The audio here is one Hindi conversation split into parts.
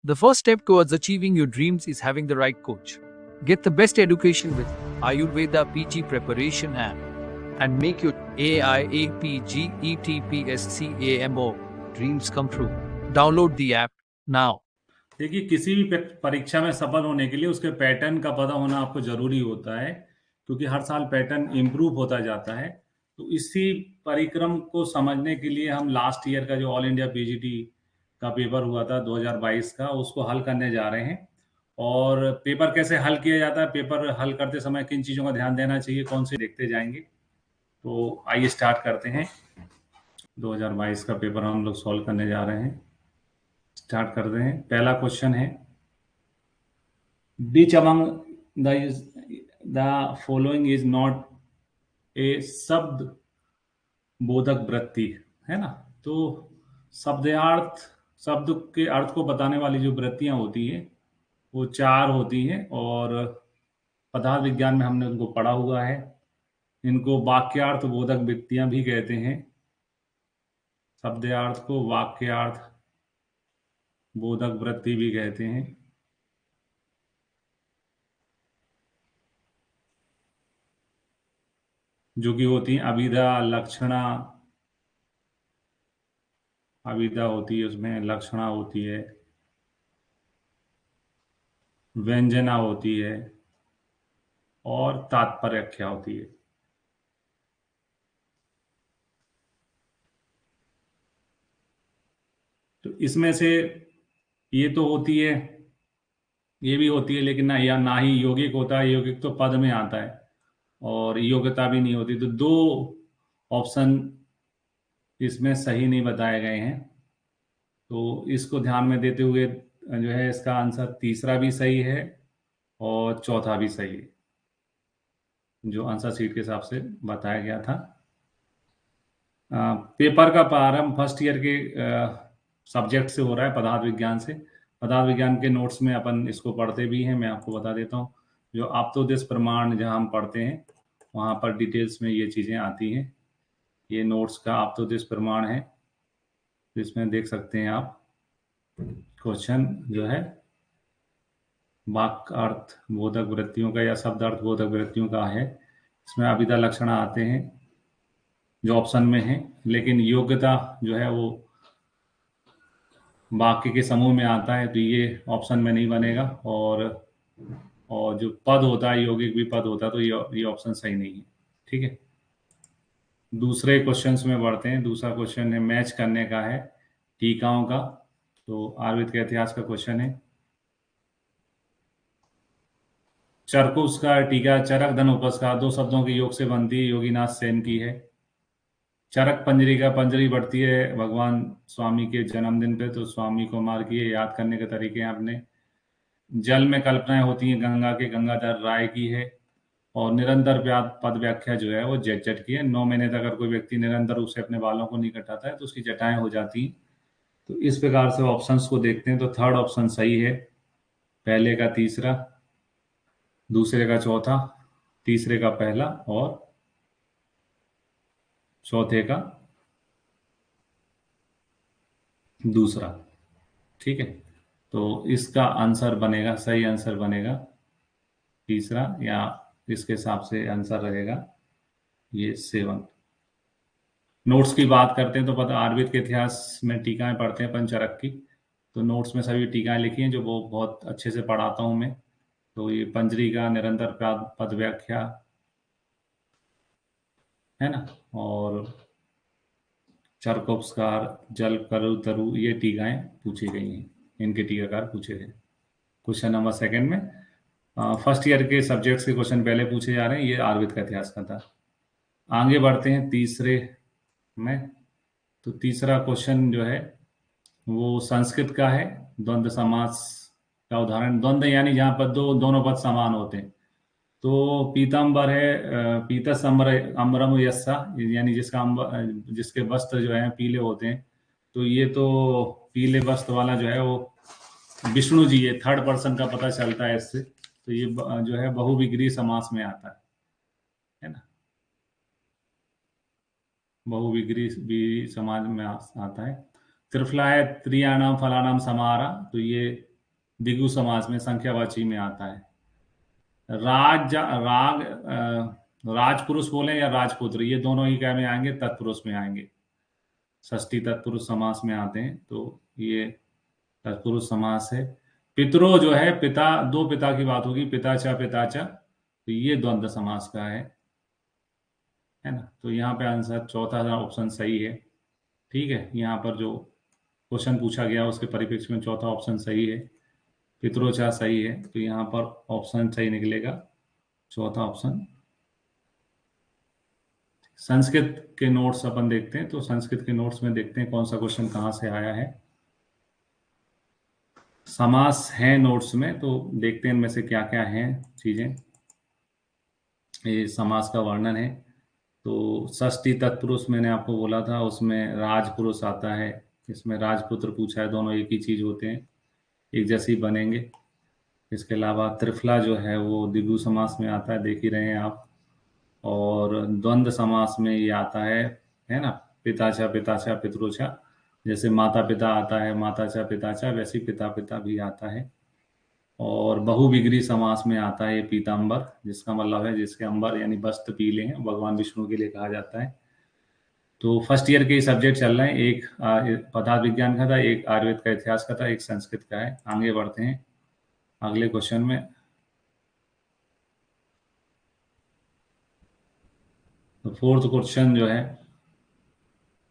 The first step towards achieving your dreams is having the right coach. Get the best education with Ayurveda PG Preparation app and make your AIAPGETPSCAMO dreams come true. Download the app now. देखिए, किसी भी परीक्षा में सफल होने के लिए उसके पैटर्न का पता होना आपको जरूरी होता है, क्योंकि हर साल पैटर्न इम्प्रूव होता जाता है। तो इसी परिक्रम को समझने के लिए हम लास्ट ईयर का जो ऑल इंडिया पीजीटी का पेपर हुआ था 2022 का, उसको हल करने जा रहे हैं। और पेपर कैसे हल किया जाता है, पेपर हल करते समय किन चीज़ों का ध्यान देना चाहिए, कौन से देखते जाएंगे। तो आइए स्टार्ट करते हैं। 2022 का पेपर हम लोग सॉल्व करने जा रहे हैं। स्टार्ट करते हैं। पहला क्वेश्चन है, which among the following is not a शब्द बोधक वृत्ति, है ना। तो शब्द के अर्थ को बताने वाली जो वृत्तियां होती है वो 4 होती हैं, और पदार्थ विज्ञान में हमने उनको पढ़ा हुआ है। इनको वाक्यार्थ बोधक वृत्तियां भी कहते हैं। शब्दार्थ को वाक्यार्थ बोधक वृत्ति भी कहते हैं। जो कि होती है अभिधा, लक्षणा। अभिधा होती है, उसमें लक्षणा होती है, व्यंजना होती है और तात्पर्यख्या होती है। तो इसमें से ये तो होती है, ये भी होती है, लेकिन ना ही यौगिक होता है। यौगिक तो पद में आता है, और योग्यता भी नहीं होती। तो 2 ऑप्शन इसमें सही नहीं बताए गए हैं। तो इसको ध्यान में देते हुए जो है, इसका आंसर तीसरा भी सही है और चौथा भी सही है, जो आंसर शीट के हिसाब से बताया गया था। पेपर का प्रारंभ फर्स्ट ईयर के सब्जेक्ट से हो रहा है, पदार्थ विज्ञान से। पदार्थ विज्ञान के नोट्स में अपन इसको पढ़ते भी हैं। मैं आपको बता देता हूँ, जो आप्तोदेश प्रमाण जहाँ हम पढ़ते हैं वहाँ पर डिटेल्स में ये चीज़ें आती हैं। ये नोट्स का आप्तोदेश प्रमाण है, तो इसमें देख सकते हैं आप। क्वेश्चन जो है वाक्य अर्थ बोधक वृत्तियों का या शब्द अर्थ बोधक वृत्तियों का है। इसमें अभिधा लक्षण आते हैं जो ऑप्शन में है, लेकिन योग्यता जो है वो वाक्य के समूह में आता है, तो ये ऑप्शन में नहीं बनेगा। और जो पद होता है, यौगिक भी पद होता है, तो ये ऑप्शन सही नहीं है। ठीक है, दूसरे क्वेश्चंस में बढ़ते हैं। दूसरा क्वेश्चन है मैच करने का है टीकाओं का। तो आयुर्वेद के इतिहास का क्वेश्चन है। चरकुस का टीका चरक धन उपस्कार 2 शब्दों के योग से बनती है, योगीनाथ सेन की है। चरक पंजरी का पंजरी बढ़ती है भगवान स्वामी के जन्मदिन पे, तो स्वामी कुमार की है। याद करने के तरीके हैं अपने। जल में कल्पनाएं होती हैं गंगा के, गंगाधर राय की है। और निरंतर पद व्याख्या जो है वो जट की है। 9 महीने तक अगर कोई व्यक्ति निरंतर रूप से अपने बालों को नहीं कटाता है तो उसकी जटाएं हो जाती हैं। तो इस प्रकार से ऑप्शंस को देखते हैं, तो थर्ड ऑप्शन सही है। पहले का तीसरा, दूसरे का चौथा, तीसरे का पहला और चौथे का दूसरा। ठीक है, तो इसका आंसर बनेगा, सही आंसर बनेगा तीसरा, या इसके हिसाब से आंसर रहेगा ये 7। नोट्स की बात करते हैं तो पता आयुर्वेद के इतिहास में टीकाएं पढ़ते हैं पंचरक की, तो नोट्स में सभी टीकाएं लिखी हैं जो वो बहुत अच्छे से पढ़ाता हूं मैं। तो ये पंजरी का निरंतर पद व्याख्या है ना, और चरकोपस्कार, जल करु तरु, ये टीकाएं पूछी गई हैं, इनके टीकाकार पूछे गए। क्वेश्चन नंबर 2 में फर्स्ट ईयर के सब्जेक्ट्स के क्वेश्चन पहले पूछे जा रहे हैं। ये आयुर्वेद का इतिहास का था। आगे बढ़ते हैं तीसरे में। तो तीसरा क्वेश्चन जो है वो संस्कृत का है। द्वंद्व समास का उदाहरण, द्वंद्व यानी जहाँ पर दोनों पद समान होते हैं। तो पीताम्बर है, पीतस अम्बरम यस्सा, यानी जिसके वस्त्र जो है पीले होते हैं। तो ये तो पीले वस्त्र वाला जो है वो विष्णु जी है। थर्ड पर्सन का पता चलता है इससे। तो ये जो है बहुविग्रीही समास में आता है ना, बहुविग्रीही समाज में आता है। त्रिफला है त्रियाणाम फलानाम समारा, तो ये द्विगु समास में संख्यावाची में आता है। राग राजपुरुष बोले या राजपुत्र, ये दोनों ही क्या में आएंगे, तत्पुरुष में आएंगे। षष्ठी तत्पुरुष समास में आते हैं, तो ये तत्पुरुष समास है। पितरो जो है, पिता, दो पिता की बात होगी, पिताचा, तो ये द्वंद्व समास का है ना। तो यहाँ पे आंसर चौथा ऑप्शन सही है। ठीक है, यहाँ पर जो क्वेश्चन पूछा गया उसके परिप्रेक्ष्य में चौथा ऑप्शन सही है, पितरोचा सही है। तो यहाँ पर ऑप्शन सही निकलेगा, चौथा ऑप्शन। संस्कृत के नोट्स अपन देखते हैं, तो संस्कृत के नोट्स में देखते हैं कौन सा क्वेश्चन कहाँ से आया है। समास है नोट्स में, तो देखते हैं इनमें से क्या क्या है चीजें। ये समास का वर्णन है। तो षष्ठी तत्पुरुष मैंने आपको बोला था, उसमें राजपुरुष आता है, इसमें राजपुत्र पूछा है, दोनों एक ही चीज होते हैं, एक जैसे ही बनेंगे। इसके अलावा त्रिफला जो है वो द्विगु समास में आता है, देख ही रहे हैं आप। और द्वंद्व समास में ये आता है ना, पिताचा पितरोचा। जैसे माता पिता आता है, माताचा पिताचा, वैसे ही पिता पिता भी आता है। और बहुविग्री समास में आता है ये पीताम्बर, जिसका मतलब है जिसके अंबर यानी वस्त्र पीले हैं, भगवान विष्णु के लिए कहा जाता है। तो फर्स्ट ईयर के सब्जेक्ट चल रहे हैं, एक पदार्थ विज्ञान का था, एक आयुर्वेद का इतिहास का था, एक संस्कृत का है। आगे बढ़ते हैं अगले क्वेश्चन में। तो फोर्थ क्वेश्चन जो है,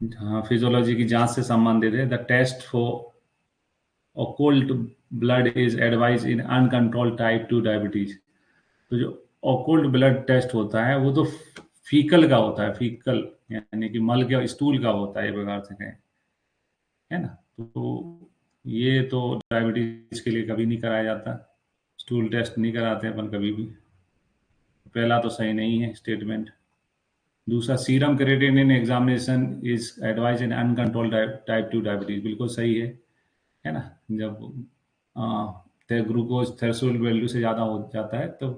हाँ, फिजियोलॉजी की जांच से संबंधित है। The test for occult blood is advise in uncontrolled type 2 diabetes. तो जो ओकल्ट ब्लड टेस्ट होता है वो तो फीकल का होता है, फीकल यानी कि मल के स्टूल का होता है, एक प्रकार से कहें, है ना। तो ये तो डायबिटीज के लिए कभी नहीं कराया जाता, स्टूल टेस्ट नहीं कराते अपन कभी भी। पहला तो सही नहीं है स्टेटमेंट। दूसरा, serum creatinine examination is advise in uncontrolled type 2 diabetes, बिल्कुल सही है ना। जब ग्लूकोज थ्रेशोल्ड वैल्यू से ज़्यादा हो जाता है तो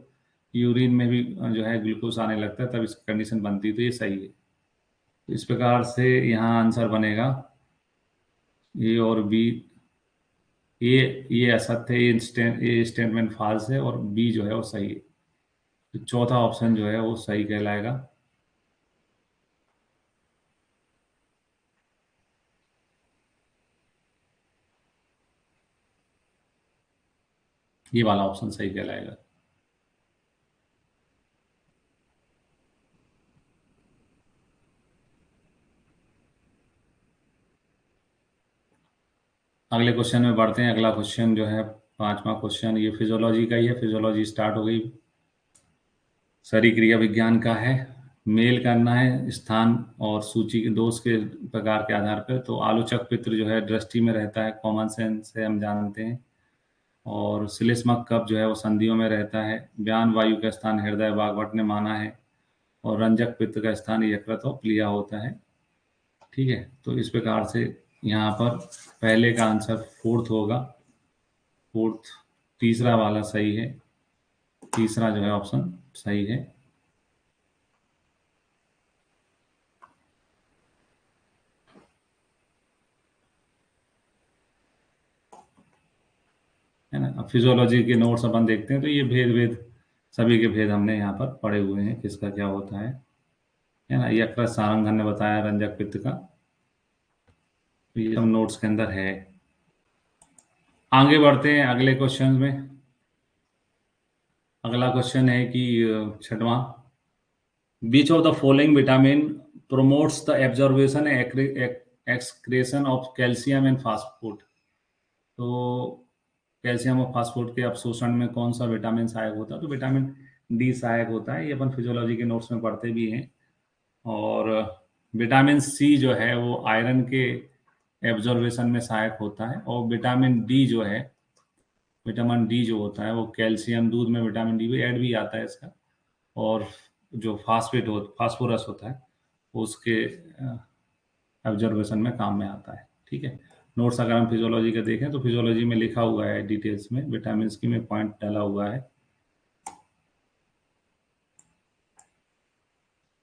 यूरिन में भी जो है ग्लूकोज आने लगता है, तब इस कंडीशन बनती है, तो ये सही है। तो इस प्रकार से यहाँ आंसर बनेगा ए और बी। ये असत्य है, ये स्टेटमेंट फॉल्स है, और बी जो है वो सही है। तो चौथा ऑप्शन जो है वो सही कहलाएगा। ये वाला ऑप्शन सही कहलाएगा। अगले क्वेश्चन में बढ़ते हैं। अगला क्वेश्चन जो है, पांचवा क्वेश्चन, ये फिजियोलॉजी का ही है। फिजियोलॉजी स्टार्ट हो गई, शरीर क्रिया विज्ञान का है। मेल करना है स्थान और सूची के दोष के प्रकार के आधार पर। तो आलोचक पित्र जो है दृष्टि में रहता है, कॉमन सेंस से हम जानते हैं। और श्लेष्मक कफ जो है वो संधियों में रहता है। व्यान वायु का स्थान हृदय, वाग्भट ने माना है। और रंजक पित्त का स्थान यकृत और प्लिया होता है। ठीक है, तो इस प्रकार से यहाँ पर पहले का आंसर फोर्थ होगा, फोर्थ। तीसरा वाला सही है, तीसरा जो है ऑप्शन सही है ना। अब फिजियोलॉजी के नोट्स अपन देखते हैं, तो ये भेद भेद सभी के भेद हमने यहाँ पर पढ़े हुए हैं, किसका क्या होता है ना। यकृत सारंग ने बताया रंजक पित्त का, तो ये सब नोट्स के अंदर है। आगे बढ़ते हैं अगले क्वेश्चन में। अगला क्वेश्चन है कि छठवां, which of the following vitamin promotes the absorption and excretion of calcium and phosphate। तो कैल्शियम और फास्फोरेट के अवशोषण में कौन सा विटामिन सहायक होता है? तो विटामिन डी सहायक होता है, ये अपन फिजियोलॉजी के नोट्स में पढ़ते भी हैं। और विटामिन सी जो है वो आयरन के एब्जॉर्बेशन में सहायक होता है। और विटामिन डी जो है, विटामिन डी जो होता है वो कैल्शियम, दूध में विटामिन डी भी ऐड भी आता है इसका। और जो फास्फोरस होता है उसके ऑब्जर्वेशन में काम में आता है। ठीक है, नोट्स अगर हम फिजियोलॉजी का देखें तो फिजियोलॉजी में लिखा हुआ है डिटेल्स में, विटामिन की में पॉइंट डाला हुआ है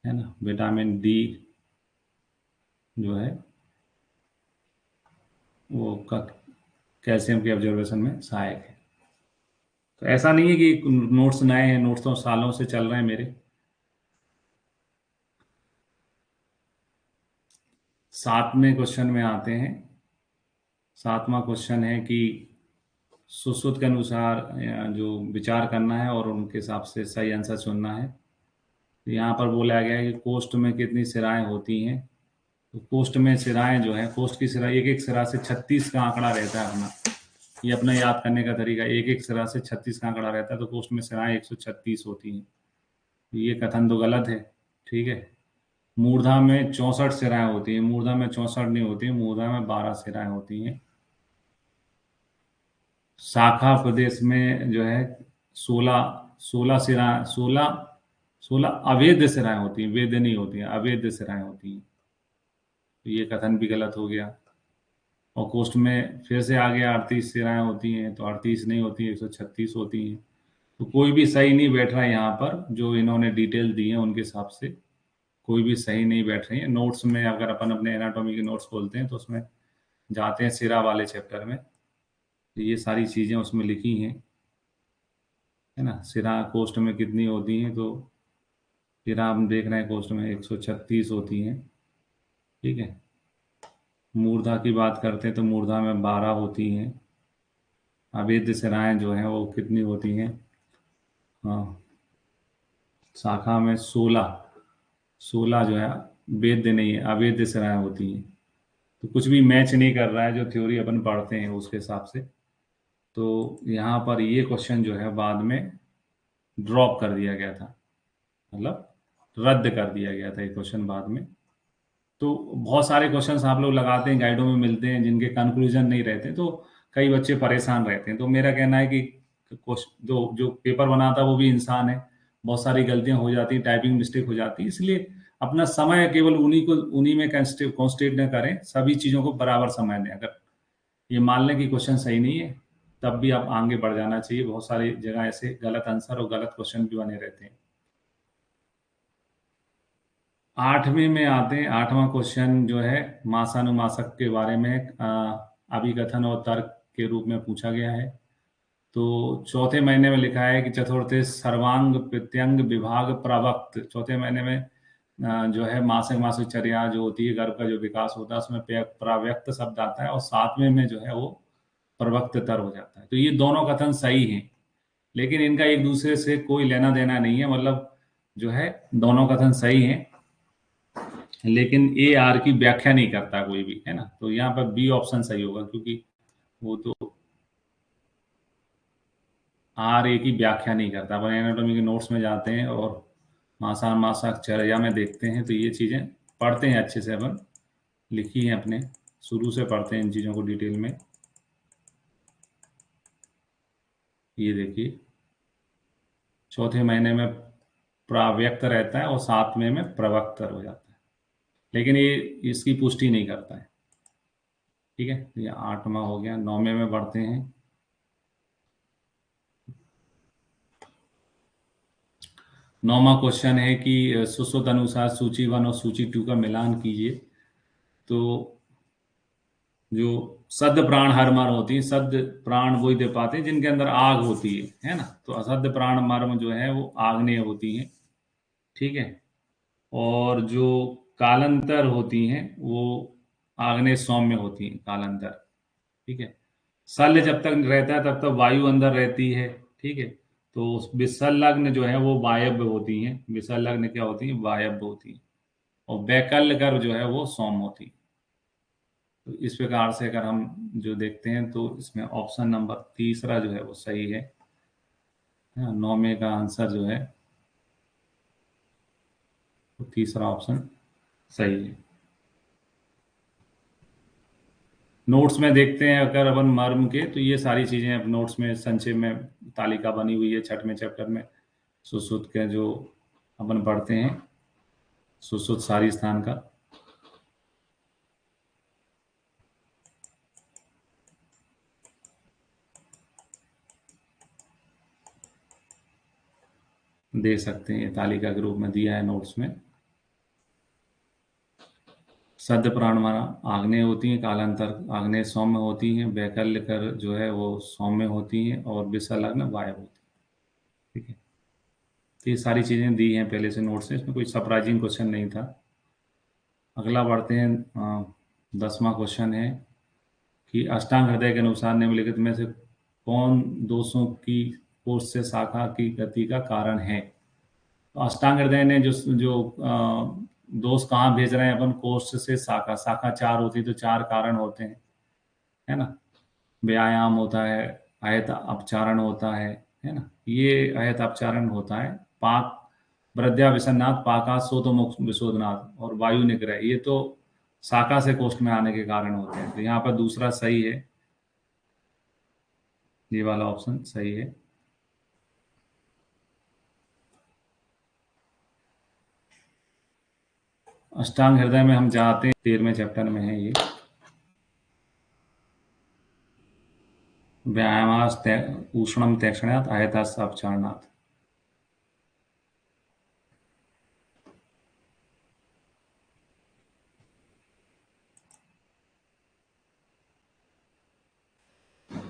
ना। विटामिन डी जो है वो कैल्शियम के ऑब्जर्वेशन में सहायक है। तो ऐसा नहीं है कि नोट्स नए हैं, नोट्स तो सालों से चल रहे हैं मेरे। 7वें क्वेश्चन में आते हैं। 7वां क्वेश्चन है कि सुश्रुत के अनुसार जो विचार करना है और उनके हिसाब से सही आंसर चुनना है। तो यहाँ पर बोला गया है कि कोष्ठ में कितनी सिराएं होती हैं। तो कोष्ठ में सिराएं जो है, कोष्ठ की सिरा, एक एक सिरा से 36 का आंकड़ा रहता है अपना। ये अपना याद करने का तरीका, एक एक सिरा से 36 का आंकड़ा रहता है, तो कोष्ठ में सिराएं 136 होती हैं। ये कथन तो गलत है। ठीक है। मूर्धा में 64 सिराएं होती हैं। मूर्धा में 64 नहीं होती, मूर्धा में 12 सिराएं होती हैं। शाखा प्रदेश में जो है 16 सिरा, 16 अवैध सिराएं होती हैं, वैध नहीं होती हैं, अवैध सिराएं होती हैं। तो ये कथन भी गलत हो गया। और कोष्ठ में फिर से आगे 38 सिराएं होती हैं, तो 38 नहीं होती है, 136 होती हैं। तो कोई भी सही नहीं बैठ रहा है यहाँ पर, जो इन्होंने डिटेल दी है उनके हिसाब से कोई भी सही नहीं बैठ रही है। नोट्स में अगर अपन अपने एनाटॉमी के नोट्स खोलते हैं तो उसमें जाते हैं सिरा वाले चैप्टर में, तो ये सारी चीज़ें उसमें लिखी हैं, है ना। सिरा कोष्ठ में कितनी होती हैं, तो सिरा हम देख रहे हैं कोष्ठ में 136 होती हैं। ठीक है। मूर्धा की बात करते हैं तो मूर्धा में 12 होती हैं। अवैध सिराएं जो हैं वो कितनी होती हैं, हाँ, शाखा में 16 जो है वेद्य नहीं है, अवैध सिराएं होती हैं। तो कुछ भी मैच नहीं कर रहा है जो थ्योरी अपन पढ़ते हैं उसके हिसाब से। तो यहाँ पर ये क्वेश्चन जो है बाद में ड्रॉप कर दिया गया था, मतलब रद्द कर दिया गया था ये क्वेश्चन बाद में। तो बहुत सारे क्वेश्चंस आप लोग लगाते हैं, गाइडों में मिलते हैं, जिनके कंक्लूजन नहीं रहते, तो कई बच्चे परेशान रहते हैं। तो मेरा कहना है कि जो जो पेपर बनाता है वो भी इंसान है, बहुत सारी गलतियां हो जाती हैं, टाइपिंग मिस्टेक हो जाती है, इसलिए अपना समय केवल उन्हीं में कॉन्सेंट्रेट न करें, सभी चीज़ों को बराबर समय दें। अगर ये मान लें कि क्वेश्चन सही नहीं है, तब भी आप आगे बढ़ जाना चाहिए। बहुत सारी जगह ऐसे गलत आंसर और गलत क्वेश्चन भी बने रहते हैं। 8वें में आते हैं। 8वां क्वेश्चन जो है मासानुमासक के बारे में अभिकथन और तर्क के रूप में पूछा गया है। तो चौथे महीने में लिखा है कि चतुर्थे सर्वांग प्रत्यंग विभाग प्रवक्त। चौथे महीने में जो है मासिक मासिकचर्या जो होती है, गर्भ का जो विकास होता है, उसमें प्रव्यक्त शब्द आता है, और 7वें में जो है वो प्रवक्ततर हो जाता है। तो ये दोनों कथन सही हैं, लेकिन इनका एक दूसरे से कोई लेना देना नहीं है। मतलब जो है दोनों कथन सही हैं, लेकिन ए आर की व्याख्या नहीं करता कोई भी, है ना। तो यहाँ पर बी ऑप्शन सही होगा, क्योंकि वो तो आर ए की व्याख्या नहीं करता। अपन एनाटॉमी के नोट्स में जाते हैं और मासान मासाक्षरया में देखते हैं, तो ये चीज़ें पढ़ते हैं अच्छे से। अपन लिखी हैं अपने, शुरू से पढ़ते हैं इन चीज़ों को डिटेल में। ये देखिए, चौथे महीने में प्राव्यक्त रहता है और 7वें में प्रवक्तर हो जाता है, लेकिन ये इसकी पुष्टि नहीं करता है। ठीक है, ये 8वां हो गया। 9वें में बढ़ते हैं। 9वां क्वेश्चन है कि सुश्रुत अनुसार सूची 1 और सूची 2 का मिलान कीजिए। तो जो सद प्राण हर मर्म होती है, सद प्राण वही दे पाते हैं जिनके अंदर आग होती है ना। तो असद प्राण मर्म जो है वो आग्नेय होती है। ठीक है। और जो कालांतर होती हैं वो आग्नेय सौम्य होती हैं, कालांतर। ठीक है। शल्य जब तक रहता है तब तक वायु अंदर रहती है। ठीक है। तो विसंलग्न जो है वो वायव्य होती हैं। विसंलग्न क्या होती हैं, वायव्य होती हैं। और वैकल्य गर्भ जो है वो सौम्य होती है। तो इस प्रकार से अगर हम जो देखते हैं तो इसमें ऑप्शन नंबर तीसरा जो है वो सही है। 9वें का आंसर जो है वो तीसरा ऑप्शन सही है। नोट्स में देखते हैं अगर अपन मर्म के, तो ये सारी चीज़ें अब नोट्स में संक्षेप में तालिका बनी हुई है 6वें चैप्टर में। सुश्रुत के जो अपन पढ़ते हैं, सुश्रुत सारी स्थान का। दे सकते हैं, ये तालिका के रूप में दिया है नोट्स में। सद्य प्राणमाना आग्नेय होती हैं, कालांतर आग्नेय सौम्य होती हैं, वैकल्य कर जो है वो सौम्य होती हैं, और विसर्लग्न वायु होती है। ठीक है, तो ये सारी चीजें दी हैं पहले से नोट से, इसमें कोई सरप्राइजिंग क्वेश्चन नहीं था। अगला बढ़ते हैं, 10वां क्वेश्चन है कि अष्टांग हृदय के अनुसार निम्नलिखित में से कौन दोषों की कोष से शाखा की गति का कारण है। तो अष्टांग हृदय ने जो जो दोष कहाँ भेज रहे हैं अपन, कोष से शाखा, शाखा चार होती है तो चार कारण होते हैं, है ना। व्यायाम होता है, अयत अपचारण होता है ना, ये अयत अपचारण होता है, पाक वृद्ध्या विसन्नाथ, पाका सोतो मोक्ष विशोधनाथ, और वायु निग्रह, ये तो शाखा से कोष्ठ में आने के कारण होते हैं। तो यहाँ पर दूसरा सही है, ये वाला ऑप्शन सही है। अष्टांग हृदय में हम जाते हैं, 13वें चैप्टर में है ये। व्यायामास उष्णम तैक्षणात् आयतास अपचारणात्।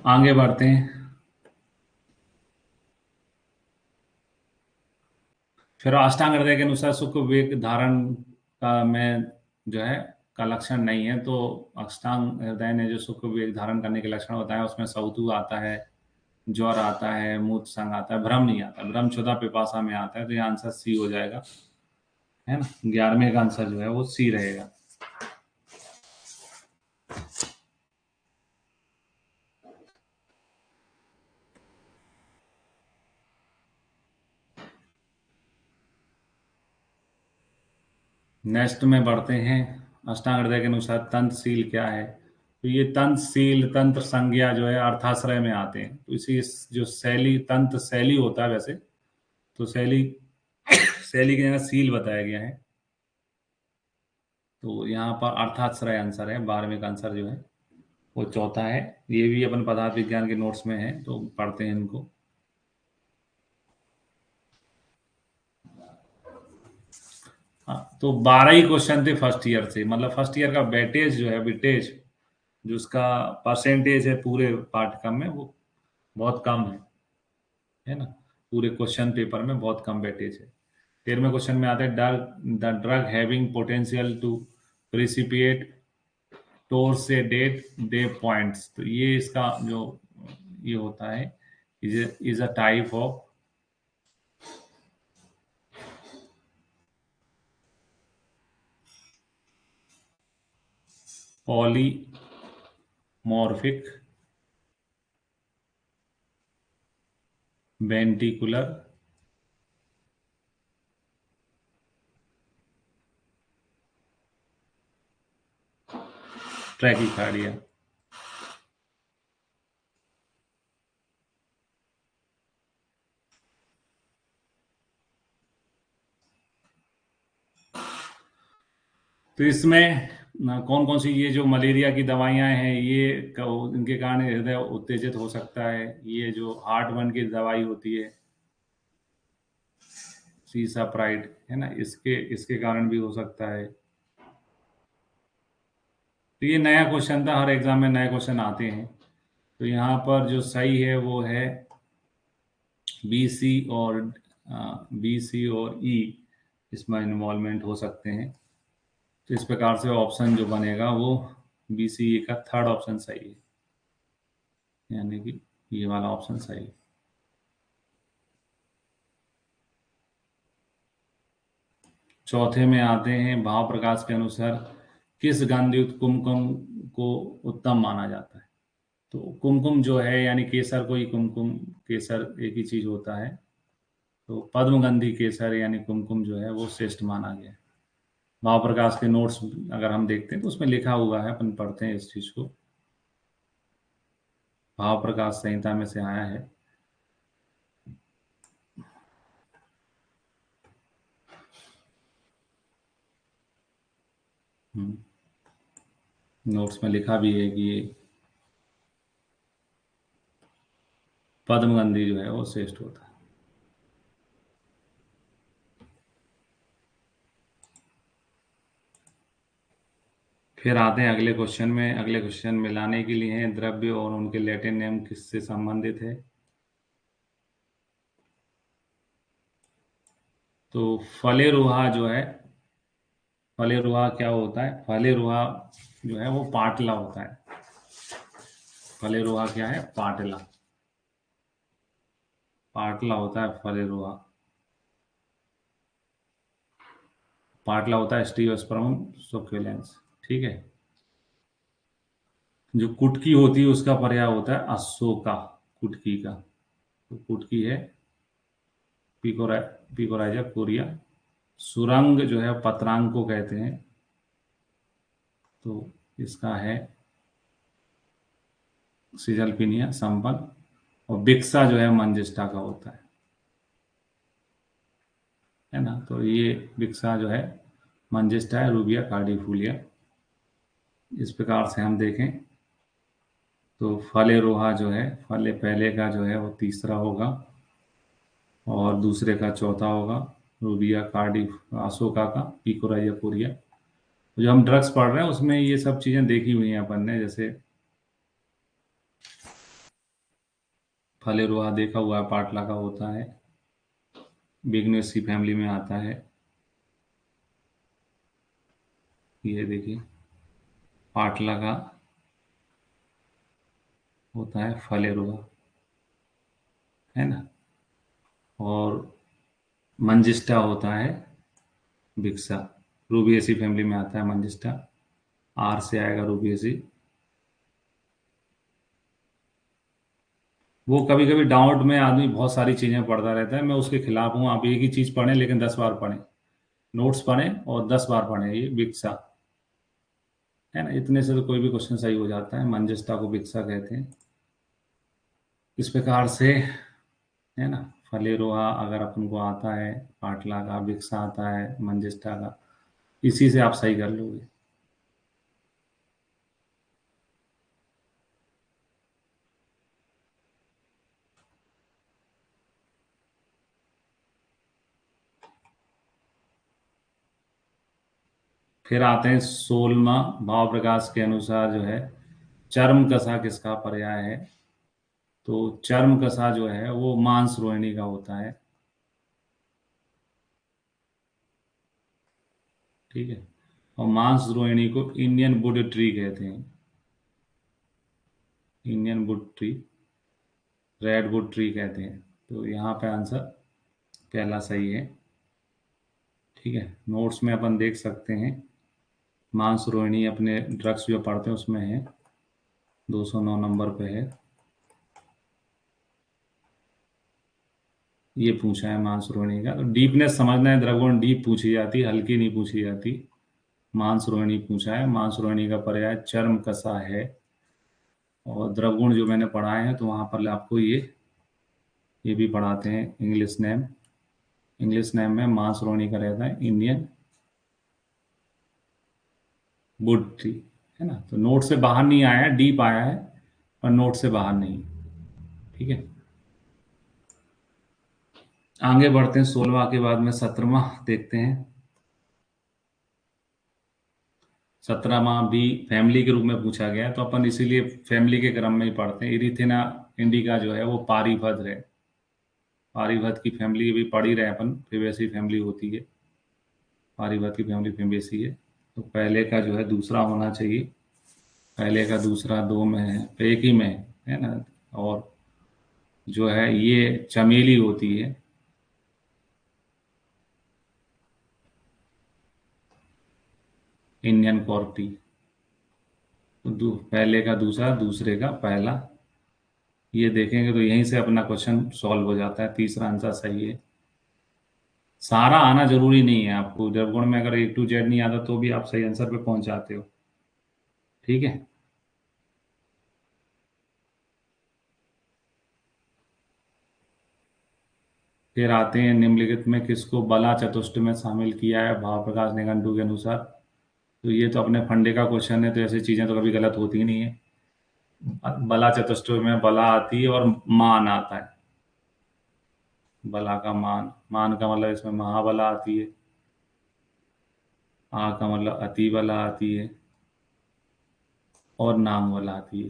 आगे बढ़ते हैं, फिर अष्टांग हृदय के अनुसार सुख विवेक धारण का में जो है का लक्षण नहीं है। तो अष्टांग हृदय ने जो सुख विवेक धारण करने के लक्षण बताया, उसमें सौतु आता है, ज्वर आता है, मूत्र संग आता है, भ्रम नहीं आता, भ्रम क्षुधा पिपासा में आता है। तो ये आंसर सी हो जाएगा, है ना। 11वें का आंसर जो है वो सी रहेगा। नेक्स्ट में बढ़ते हैं, अष्टांग हृदय के अनुसार तंत्रशील क्या है। तो ये तंत्रशील, तंत्र संज्ञा जो है अर्थाश्रय में आते हैं। तो इसी जो शैली, तंत्र शैली होता है वैसे, तो शैली शैली की जगह सील बताया गया है। तो यहाँ पर अर्थाश्रय आंसर है, 12वें का आंसर जो है वो चौथा है। ये भी अपन पदार्थ विज्ञान के नोट्स में है, तो पढ़ते हैं इनको। हाँ, तो 12 ही क्वेश्चन थे फर्स्ट ईयर से, मतलब फर्स्ट ईयर का वेटेज जो है, वेटेज जो उसका परसेंटेज है पूरे पाठ्यक्रम में, वो बहुत कम है ना। पूरे क्वेश्चन पेपर में बहुत कम वेटेज है। 13वें क्वेश्चन में आता है, the drug having potential to precipitate टोर से डेट डे पॉइंट्स। तो ये इसका जो ये होता है, is a type of polymorphic ventricular ट्रैकिकार्डिया। तो इसमें कौन कौन सी ये जो मलेरिया की दवाइयां हैं, ये इनके कारण हृदय उत्तेजित हो सकता है। ये जो हार्ट बर्न की दवाई होती है, सीसाप्राइड, है ना, इसके इसके कारण भी हो सकता है। तो ये नया क्वेश्चन था, हर एग्जाम में नए क्वेश्चन आते हैं। तो यहाँ पर जो सही है वो है बी सी और ई, इसमें इन्वॉल्वमेंट हो सकते हैं। तो इस प्रकार से ऑप्शन जो बनेगा वो बी सी ई का थर्ड ऑप्शन सही है, यानी कि ये वाला ऑप्शन सही है। चौथे में आते हैं, भाव प्रकाश के अनुसार किस गंधयुक्त कुमकुम को उत्तम माना जाता है। तो कुमकुम जो है, यानी केसर को ही कुमकुम, केसर एक ही चीज होता है। तो पद्मगंधी केसर यानी कुमकुम जो है वो श्रेष्ठ माना गया है। भाव प्रकाश के नोट्स अगर हम देखते हैं तो उसमें लिखा हुआ है, अपन पढ़ते हैं इस चीज को। भाव प्रकाश संहिता में से आया है। नोट्स में लिखा भी है कि ये पद्मगंधी जो है वो श्रेष्ठ होता है। फिर आते हैं अगले क्वेश्चन में। अगले क्वेश्चन में लाने के लिए हैं द्रव्य और उनके लैटिन नेम किससे संबंधित है। तो फलेरुहा जो है, फलेरुहा क्या होता है? फलेरुहा जो है वो पाटला होता है। फलेरुहा क्या है? पाटला। पाटला होता है फलेरुहा। पाटला होता है स्टीयोस्पर्म सुक्युलेंस। ठीक है। जो कुटकी होती है उसका पर्याय होता है अशोका। कुटकी का, तो कुटकी है पिकोरा, पिकोराइजा कोरिया। सुरंग जो है पतरांग को कहते हैं, तो इसका है सिजलपिनिया संपन्न। और बिक्सा जो है मंजिस्टा का होता है ना। तो ये बिक्सा जो है मंजिस्टा है, रूबिया कार्डिफोलिया। इस प्रकार से हम देखें तो फलेरोहा जो है, फले पहले का जो है वो तीसरा होगा और दूसरे का चौथा होगा। रूबिया कार्डिफ अशोका का पिकोराइया कोरिया। जो हम ड्रग्स पढ़ रहे हैं उसमें ये सब चीजें देखी हुई हैं अपन ने। जैसे फलेरोहा देखा हुआ है, पाटला का होता है, बिग्नेसी फैमिली में आता है। ये देखिए पाटला का होता है फलेरोहा, है ना। और मंजिस्टा होता है बिक्सा। रूबिएसी फैमिली में आता है मंजिस्टा। आर से आएगा रूबिएसी। वो कभी कभी डाउट में आदमी बहुत सारी चीजें पढ़ता रहता है, मैं उसके खिलाफ हूँ। आप एक ही चीज पढ़ें लेकिन 10 बार पढ़ें, नोट्स पढ़ें और 10 बार पढ़ें। ये बिक्सा है ना, इतने से तो कोई भी क्वेश्चन सही हो जाता है। मंजिस्टा को बिक्सा कहते हैं। इस प्रकार से, है ना। फलेरोहा अगर अपन को आता है, पाटला का, बिक्सा आता है, मंजिस्टा का, इसी से आप सही कर लोगे। फिर आते हैं 16वां भाव प्रकाश के अनुसार जो है चर्म कसा किसका पर्याय है। तो चर्म कसा जो है वो मांस रोहिणी का होता है। ठीक है। और मांस रोहिणी को इंडियन वुड ट्री कहते हैं। Indian wood tree, red wood tree कहते हैं। तो यहाँ पे आंसर पहला सही है। ठीक है। नोट्स में अपन देख सकते हैं, मांस रोहिणी अपने ड्रग्स जो पढ़ते हैं उसमें है, 209 नंबर पे है। ये पूछा है मांस रोहिणी का। तो डीपनेस समझना है, द्रवगुण डीप पूछी जाती, हल्की नहीं पूछी जाती। मांस रोहिणी पूछा है, मांस रोहिणी का पर्याय चर्म कसा है। और द्रवगुण जो मैंने पढ़ाए हैं तो वहां पर आपको ये भी पढ़ाते हैं इंग्लिश नेम। इंग्लिश नेम में मांस रोहिणी का रहता है इंडियन वुड ट्री, है ना। तो नोट से बाहर नहीं आया, डीप आया है पर नोट से बाहर नहीं। ठीक है। आगे बढ़ते हैं 16वां के बाद में 17वां देखते हैं। 17वां भी फैमिली के रूप में पूछा गया है, तो अपन इसीलिए फैमिली के क्रम में ही पढ़ते हैं। इरिथेना इंडिका जो है वो पारिभद्र है। पारिभद्र की फैमिली भी पढ़ ही रहे हैं अपन, फेबेसी फैमिली होती है। पारिभद्र की फैमिली फेबेसी है। तो पहले का जो है दूसरा होना चाहिए। पहले का दूसरा दो में है, तो एक ही में है ना। और जो है ये चमेली होती है। Indian Korpi. तो पहले का दूसरा, दूसरे का पहला। ये देखेंगे तो यहीं से अपना क्वेश्चन सॉल्व हो जाता है। तीसरा आंसर सही है। सारा आना जरूरी नहीं है आपको। द्रवगुण में अगर A to Z नहीं आता तो भी आप सही आंसर पे पहुंच जाते हो। ठीक है। फिर आते हैं निम्नलिखित में किसको बला चतुष्ट में शामिल किया है भाव प्रकाश निघंटु के अनुसार। तो ये तो अपने फंडे का क्वेश्चन है, तो ऐसी चीजें तो कभी गलत होती ही नहीं है। बला चतुष्ट में बला आती है और मान आता है। बला का मान, मान का मतलब इसमें महाबला आती है। आ का मतलब अति बला आती है। और नाम वाला आती है।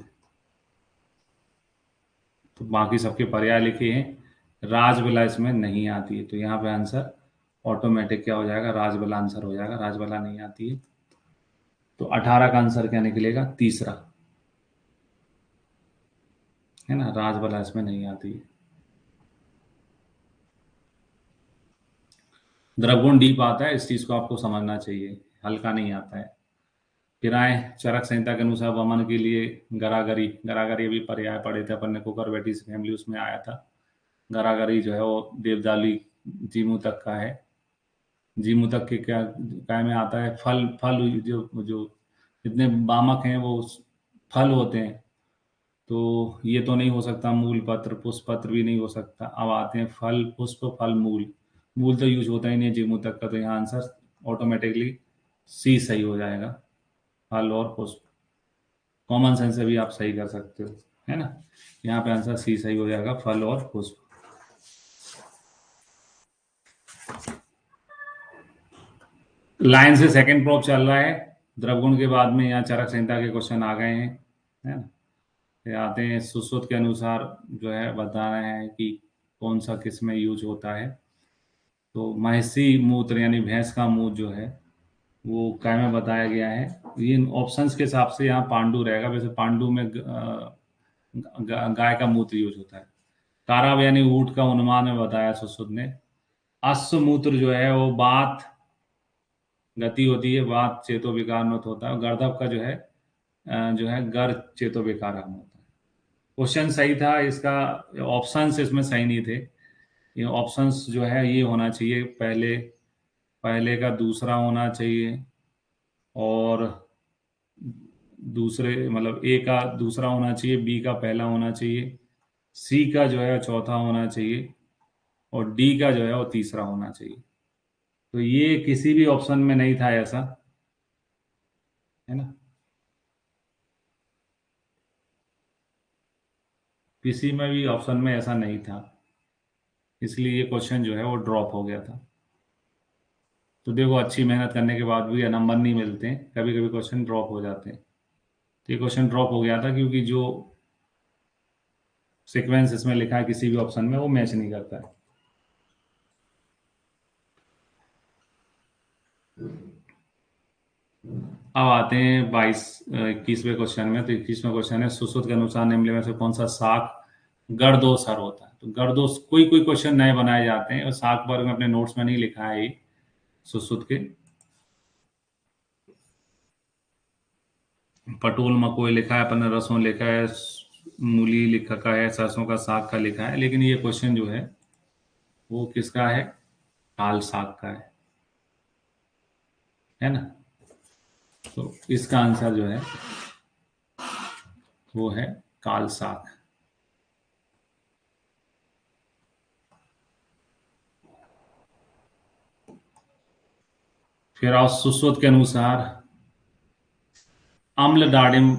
तो बाकी सबके पर्याय लिखे हैं, राजबला इसमें नहीं आती है, तो यहाँ पे आंसर ऑटोमेटिक क्या हो जाएगा, राजबला आंसर हो जाएगा, राजबला नहीं आती है। तो 18 का आंसर क्या निकलेगा, तीसरा, है ना, राजबला इसमें नहीं आती है। द्रवगुण डीप आता है, इस चीज को आपको समझना चाहिए, हल्का नहीं आता है। फिर आए चरक संहिता के अनुसार वमन के लिए गरागरी, गरागरी भी पर्याय पढ़े थे अपन ने, कुकर बेटीज फैमिली, उसमें आया था। गरागरी जो है वो देवदाली जीमू तक का है। जीमू तक के क्या काय में आता है, फल, फल जो जो जितने बामक हैं वो फल होते हैं। तो ये तो नहीं हो सकता, मूल पत्र, पुष्प पत्र भी नहीं हो सकता। अब आते हैं फल, पुष्प, फल, मूल। मूल तो यूज होता ही नहीं है जीमू तक का, तो यहाँ आंसर ऑटोमेटिकली सी सही हो जाएगा, फल और पुष्प। कॉमन सेंस से भी आप सही कर सकते हो, है ना। यहाँ पे आंसर सी सही हो जाएगा, फल और पुष्प। लाइन से सेकंड प्रॉप चल रहा है, द्रवगुण के बाद में यहाँ चरक संहिता के क्वेश्चन आ गए हैं, है ना। फिर आते हैं सुश्रुत के अनुसार, जो है बता रहे हैं कि कौन सा किस में यूज होता है। तो महिषी मूत्र यानी भैंस का मूत्र जो है वो काय में बताया गया है। ये ऑप्शंस के हिसाब से यहाँ पांडु रहेगा, वैसे पांडु में गाय का मूत्र यूज होता है। ताराब यानी ऊंट का उन्माद में बताया सुश्रुत ने। अश्वमूत्र जो है वो बात गति होती है, बात चेतो विकार में होता है, और गर्दभ का जो है गर चेतो विकार में होता है। क्वेश्चन सही था इसका, ऑप्शंस इसमें सही नहीं थे। ये ऑप्शंस जो है ये होना चाहिए, पहले पहले का दूसरा होना चाहिए, और दूसरे मतलब ए का दूसरा होना चाहिए, बी का पहला होना चाहिए, सी का जो है चौथा होना चाहिए, और डी का जो है वो तीसरा होना चाहिए। तो ये किसी भी ऑप्शन में नहीं था ऐसा, है ना, किसी में भी ऑप्शन में ऐसा नहीं था, इसलिए ये क्वेश्चन जो है वो ड्रॉप हो गया था। तो देखो, अच्छी मेहनत करने के बाद भी ये नंबर नहीं मिलते, कभी कभी क्वेश्चन ड्रॉप हो जाते हैं। तो ये क्वेश्चन ड्रॉप हो गया था क्योंकि जो सीक्वेंस इसमें लिखा है किसी भी ऑप्शन में वो मैच नहीं करता है। अब आते हैं 21वें क्वेश्चन में। तो 21वां क्वेश्चन है, सुश्रुत के अनुसार निम्नलिखित में से कौन सा शाक गर्दोषर होता है। तो गर्दोष, कोई कोई क्वेश्चन नए बनाए जाते हैं, और शाक वर्ग में अपने नोट्स में नहीं लिखा है ये सुश्रुत के। पटोल मकोई लिखा है अपन ने, रसों लिखा है, मूली लिखा है, सरसों का साग का लिखा है, लेकिन ये क्वेश्चन जो है वो किसका है, काल साग का है ना। तो इसका आंसर जो है वो है काल साग। फिर आओ सुश्रुत के अनुसार, अम्ल दाड़िम,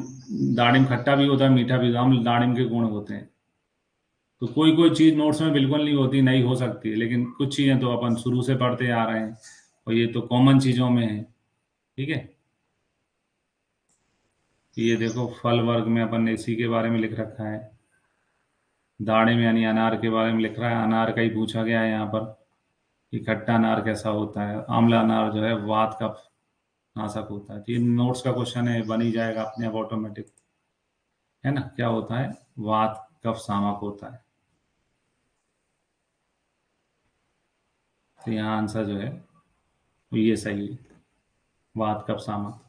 दाड़िम खट्टा भी होता है मीठा भी होता है, अम्ल दाड़िम के गुण होते हैं। तो कोई कोई चीज नोट्स में बिल्कुल नहीं होती, नहीं हो सकती, लेकिन कुछ चीजें तो अपन शुरू से पढ़ते आ रहे हैं, और ये तो कॉमन चीजों में है, ठीक है। ये देखो, फल वर्ग में अपन ने इसी के बारे में लिख रखा है, दाड़िम यानी अनार के बारे में लिख रहा है, अनार का ही पूछा गया है यहाँ पर कि खट्टा अनार कैसा होता है, अम्ल अनार जो है वात का नाशक होता है। तो ये नोट्स का क्वेश्चन है, बन ही जाएगा अपने आप ऑटोमेटिक, है ना। क्या होता है, वात कफ सामक होता है। तो यहाँ आंसर जो है वो ये सही है, वात कफ सामक।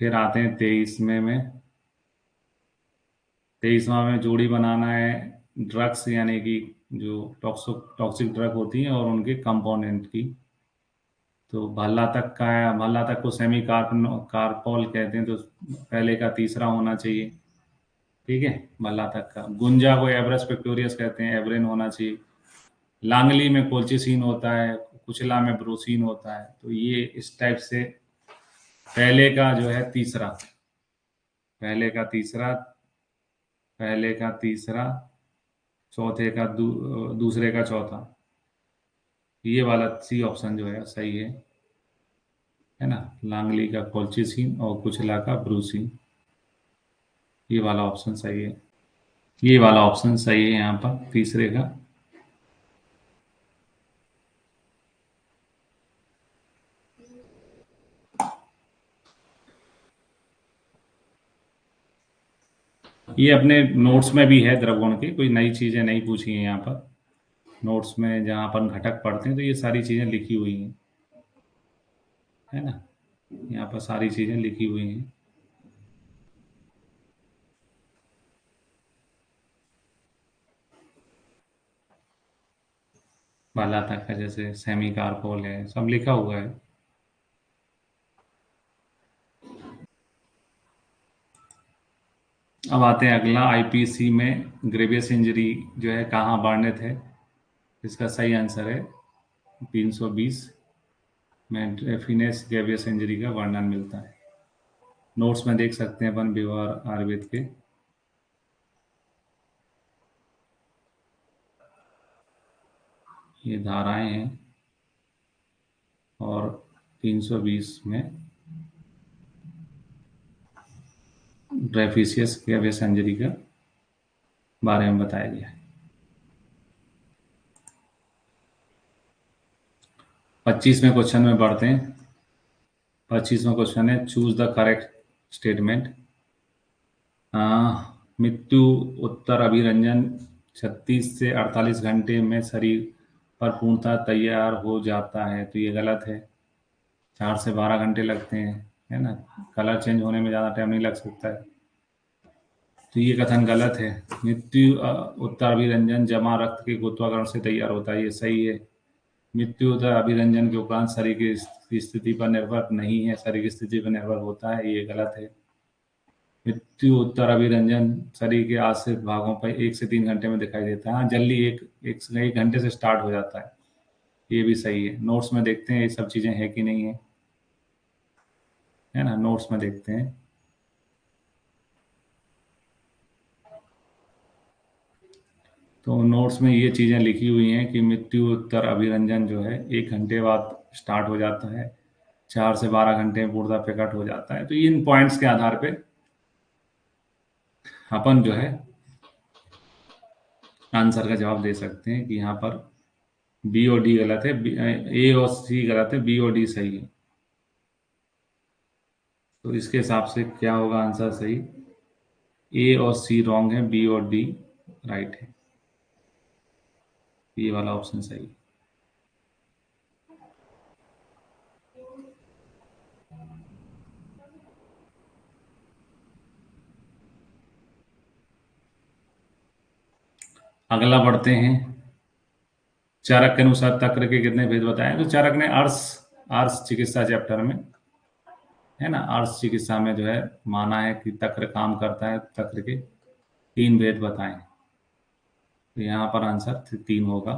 फिर आते हैं 23वां में जोड़ी बनाना है ड्रग्स, यानी कि जो टॉक्सिक ड्रग होती हैं और उनके कंपोनेंट की। तो भल्ला तक का है, भल्ला तक को सेमी कार्पोल कहते हैं, तो पहले का तीसरा होना चाहिए, ठीक है। भल्ला तक का, गुंजा को एवरेस्ट पिक्टोरियस कहते हैं, एवरेन होना चाहिए। लांगली में कोल्चिसिन होता है, कुचला में ब्रोसीन होता है। तो ये इस टाइप से पहले का जो है तीसरा, पहले का तीसरा, पहले का तीसरा, चौथे का दूसरे का चौथा, ये वाला सी ऑप्शन जो है सही है ना। लांगली का कोल्चिसिन और कुचला का ब्रूसिन, ये वाला ऑप्शन सही है। ये वाला ऑप्शन सही है यहाँ पर तीसरे का। ये अपने नोट्स में भी है द्रवगुण की, कोई नई चीजें नहीं पूछी हैं यहाँ पर। नोट्स में जहाँ अपन घटक पढ़ते हैं तो ये सारी चीजें लिखी हुई हैं, है ना। यहाँ पर सारी चीजें लिखी हुई हैं। बाला तक है, जैसे सेमी कार्पोल है, सब लिखा हुआ है। अब आते हैं अगला, आईपीसी में ग्रेवियस इंजरी जो है कहाँ वर्णित है। इसका सही आंसर है 320 में ड्रेफिनेस ग्रेवियस इंजरी का वर्णन मिलता है। नोट्स में देख सकते हैं अपन व्यवहार आयुर्वेद के। ये धाराएं हैं और 320 में ड्रेफिशियस ग्रेवियस इंजरी का बारे में बताया गया है। 25वें क्वेश्चन में बढ़ते हैं। 25वां क्वेश्चन है, चूज द करेक्ट स्टेटमेंट। मृत्यु उत्तर अभिरंजन 36 से 48 घंटे में शरीर पर पूर्णतः तैयार हो जाता है, तो ये गलत है। 4 से 12 घंटे लगते हैं, है ना। कलर चेंज होने में ज़्यादा टाइम नहीं लग सकता है, तो ये कथन गलत है। मृत्यु उत्तर अभिरंजन जमा रक्त के गुरुत्वाकर्षण से तैयार होता है, ये सही है। मृत्यु उत्तर अभिरंजन के उपरांत शरीर की स्थिति पर निर्भर नहीं है, शरीर की स्थिति पर निर्भर होता है, ये गलत है। मृत्यु उत्तर अभिरंजन शरीर के आश्रित भागों पर 1 से 3 घंटे में दिखाई देता है। हाँ, जल्दी एक घंटे से स्टार्ट हो जाता है, ये भी सही है। नोट्स में देखते हैं ये सब चीजें है कि नहीं है ना। नोट्स में देखते हैं। तो नोट्स में ये चीजें लिखी हुई हैं कि मृत्यु उत्तर अभिरंजन जो है 1 घंटे बाद स्टार्ट हो जाता है, 4 से 12 घंटे में पूर्णतः प्रकट हो जाता है। तो इन पॉइंट्स के आधार पे अपन जो है आंसर का जवाब दे सकते हैं कि यहाँ पर बी और डी गलत है, ए और सी गलत है, बी और डी सही है। तो इसके हिसाब से क्या होगा आंसर सही? ए और सी रॉन्ग है, बी और डी राइट है। ये वाला ऑप्शन सही है। अगला बढ़ते हैं। चारक के अनुसार तक्र के कितने भेद बताए? तो चारक ने अर्श अर्श चिकित्सा चैप्टर में, है ना, अर्श चिकित्सा में जो है माना है कि तक्र काम करता है, तक्र के 3 भेद बताए। तो यहाँ पर आंसर 3 होगा।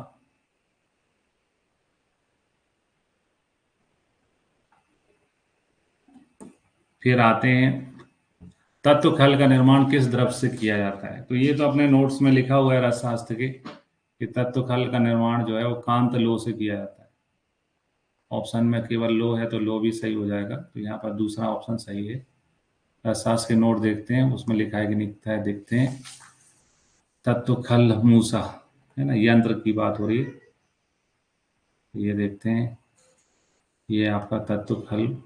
फिर आते हैं, तत्व खल का निर्माण किस द्रव से किया जाता है? तो ये तो अपने नोट्स में लिखा हुआ है रसशास्त्र के कि तत्व खल का निर्माण जो है वो कांत लोह से किया जाता है। ऑप्शन में केवल लो है तो लो भी सही हो जाएगा, तो यहाँ पर दूसरा ऑप्शन सही है। रसशास्त्र के नोट देखते हैं, उसमें लिखा है कि नहीं लिखा है, देखते हैं। तत्व खल मूसा, है ना, यंत्र की बात हो रही है। ये देखते हैं, ये आपका तत्व खल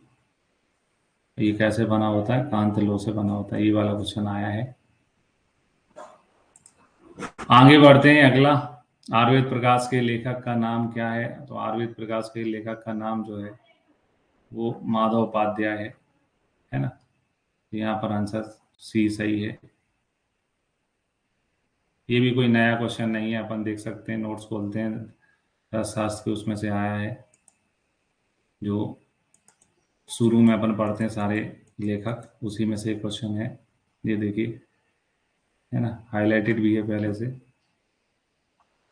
ये कैसे बना होता है? कांत लोह से बना होता है। ये वाला क्वेश्चन आया है। आगे बढ़ते हैं। अगला, आयुर्वेद प्रकाश के लेखक का नाम क्या है? तो आयुर्वेद प्रकाश के लेखक का नाम जो है वो माधव उपाध्याय है ना। तो यहाँ पर आंसर सी सही है। ये भी कोई नया क्वेश्चन नहीं है, अपन देख सकते हैं, नोट्स खोलते हैं, रसशास्त्र के उसमें से आया है, जो शुरू में अपन पढ़ते हैं सारे लेखक, उसी में से एक क्वेश्चन है। ये देखिए, है ना, हाईलाइटेड भी है पहले से।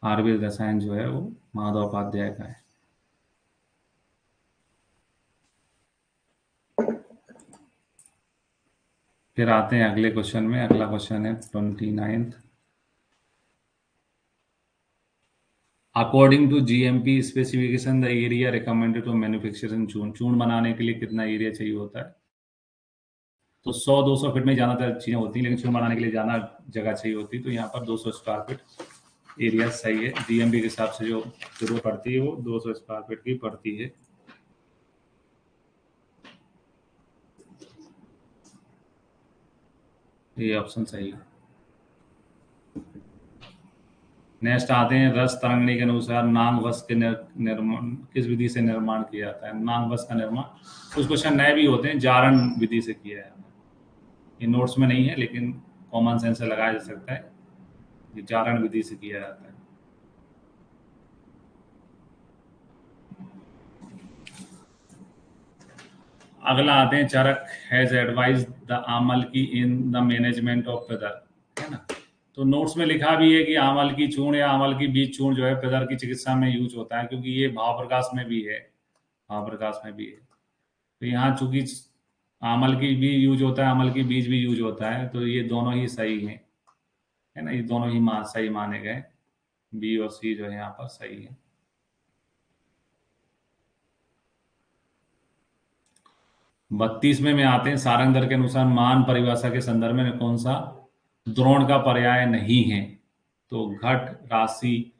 आयुर्वेद रसायन जो है वो माधव उपाध्याय का है। फिर आते हैं अगले क्वेश्चन में। अगला क्वेश्चन है 29th। According to GMP specification the area recommended to manufacturing चून, चून बनाने के लिए कितना एरिया चाहिए होता है? तो 100-200 फीट में ज़्यादातर चीज़ें होती हैं, लेकिन चून बनाने के लिए ज़्यादा जगह चाहिए होती है, तो यहाँ पर 200 स्क्वायर फीट एरिया सही है। जीएमपी के हिसाब से जो जरूरत पड़ती है वो 200 स्क्वायर फीट की पड़ती है। ये ऑप्शन सही है। नेक्स्ट आते हैं, रस तरंगणी के अनुसार नांग वस के निर्माण किस विधि से निर्माण किया जाता है? नांग वस का निर्माण कुछ क्वेश्चन नए भी होते हैं, जारण विधि से किया है। ये नोट्स में नहीं है, लेकिन कॉमन सेंस से लगाया जा सकता है। ये जारण विधि से किया जाता है। अगला आते हैं, चरक हैज एडवाइज द आमल की in the management of weather, है ना। तो नोट्स में लिखा भी है कि आमल की चूर्ण या आमल की बीज चूर्ण जो है पेदर की चिकित्सा में यूज होता है, क्योंकि ये भाव प्रकाश में भी है, भाव प्रकाश में भी है। तो यहाँ चूंकि आमल की भी यूज होता है, आमल की बीज भी यूज होता है, तो ये दोनों ही सही हैं, है ना। ये दोनों ही सही माने गए। बी और सी जो है यहाँ पर सही है। 32वें में आते हैं, सारंगधर के अनुसार मान परिभाषा के संदर्भ में कौन सा द्रोण का पर्याय नहीं है? तो घट, राशि,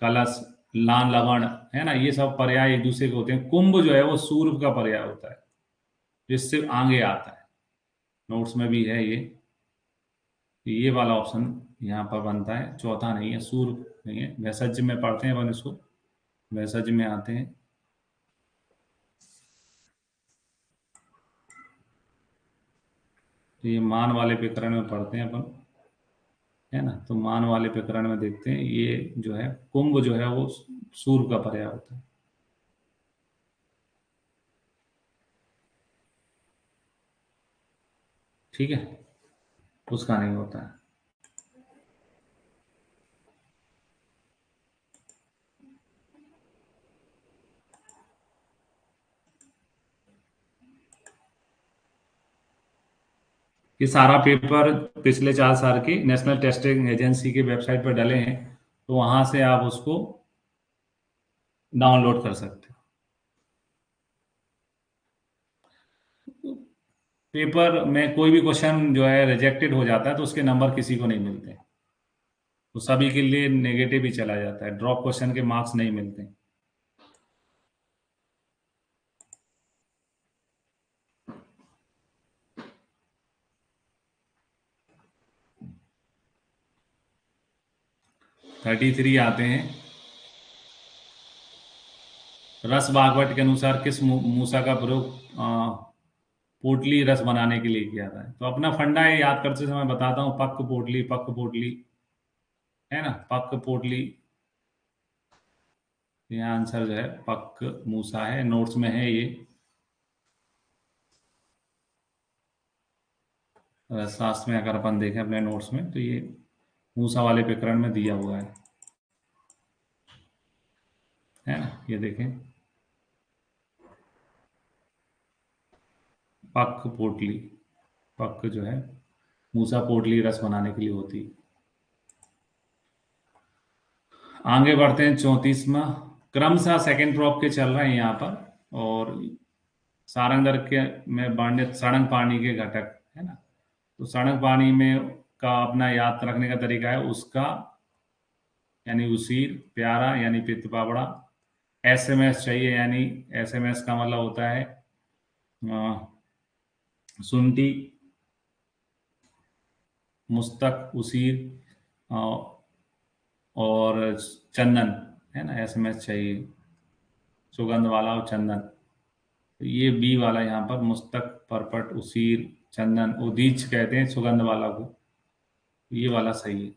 कलश, लान, लवण, है ना, ये सब पर्याय एक दूसरे के होते हैं। कुंभ जो है वो सूर्य का पर्याय होता है, जिससे आगे आता है। नोट्स में भी है ये वाला ऑप्शन यहाँ पर बनता है, चौथा नहीं है, सूर्य नहीं है। वैसज्य में पढ़ते हैं अपन इसको, वैसज्य में आते हैं। तो ये मान वाले प्रकरण में पढ़ते हैं अपन, है ना। तो मान वाले प्रकरण में देखते हैं, ये जो है कुंभ जो है वो सूर्य का पर्याय होता है। ठीक है, उसका नहीं होता है। ये सारा पेपर पिछले 4 साल की नेशनल टेस्टिंग एजेंसी की वेबसाइट पर डले हैं, तो वहां से आप उसको डाउनलोड कर सकते हो। पेपर में कोई भी क्वेश्चन जो है रिजेक्टेड हो जाता है, तो उसके नंबर किसी को नहीं मिलते, तो सभी के लिए नेगेटिव ही चला जाता है, ड्रॉप क्वेश्चन के मार्क्स नहीं मिलते। थर्टी थ्री आते हैं, रस भागवत के अनुसार किस मूसा का प्रयोग पोटली रस बनाने के लिए किया था? तो अपना फंडा है, याद करते समय बताता हूँ, पक्क पोटली, है ना, पक्क पोटली। यहाँ आंसर जो है पक्क मूसा है, नोट्स में है ये। शास्त्र में अगर अपन देखें अपने नोट्स में, तो ये मूसा वाले प्रकरण में दिया हुआ है ना। ये देखें, पक्क पोटली, पक्क जो है मूसा पोटली रस बनाने के लिए होती है। आगे बढ़ते हैं, 34वां, क्रमशः सेकंड क्रॉप के चल रहे हैं यहाँ पर, और सारंगधर के में वर्णित सड़ंग पानी के घटक, है ना। तो सड़ंग पानी में का अपना याद रखने का तरीका है, उसका यानी उसीर, प्यारा यानी पित्त पावड़ा, एसएमएस चाहिए, यानी एसएमएस का मतलब होता है सुंटी, मुस्तक, उसीर, और चंदन, है ना, एसएमएस चाहिए, सुगंध वाला और चंदन। तो ये बी वाला यहाँ पर, मुस्तक, परपट, उसीर, चंदन, उदीच कहते हैं सुगंध वाला को, ये वाला सही है।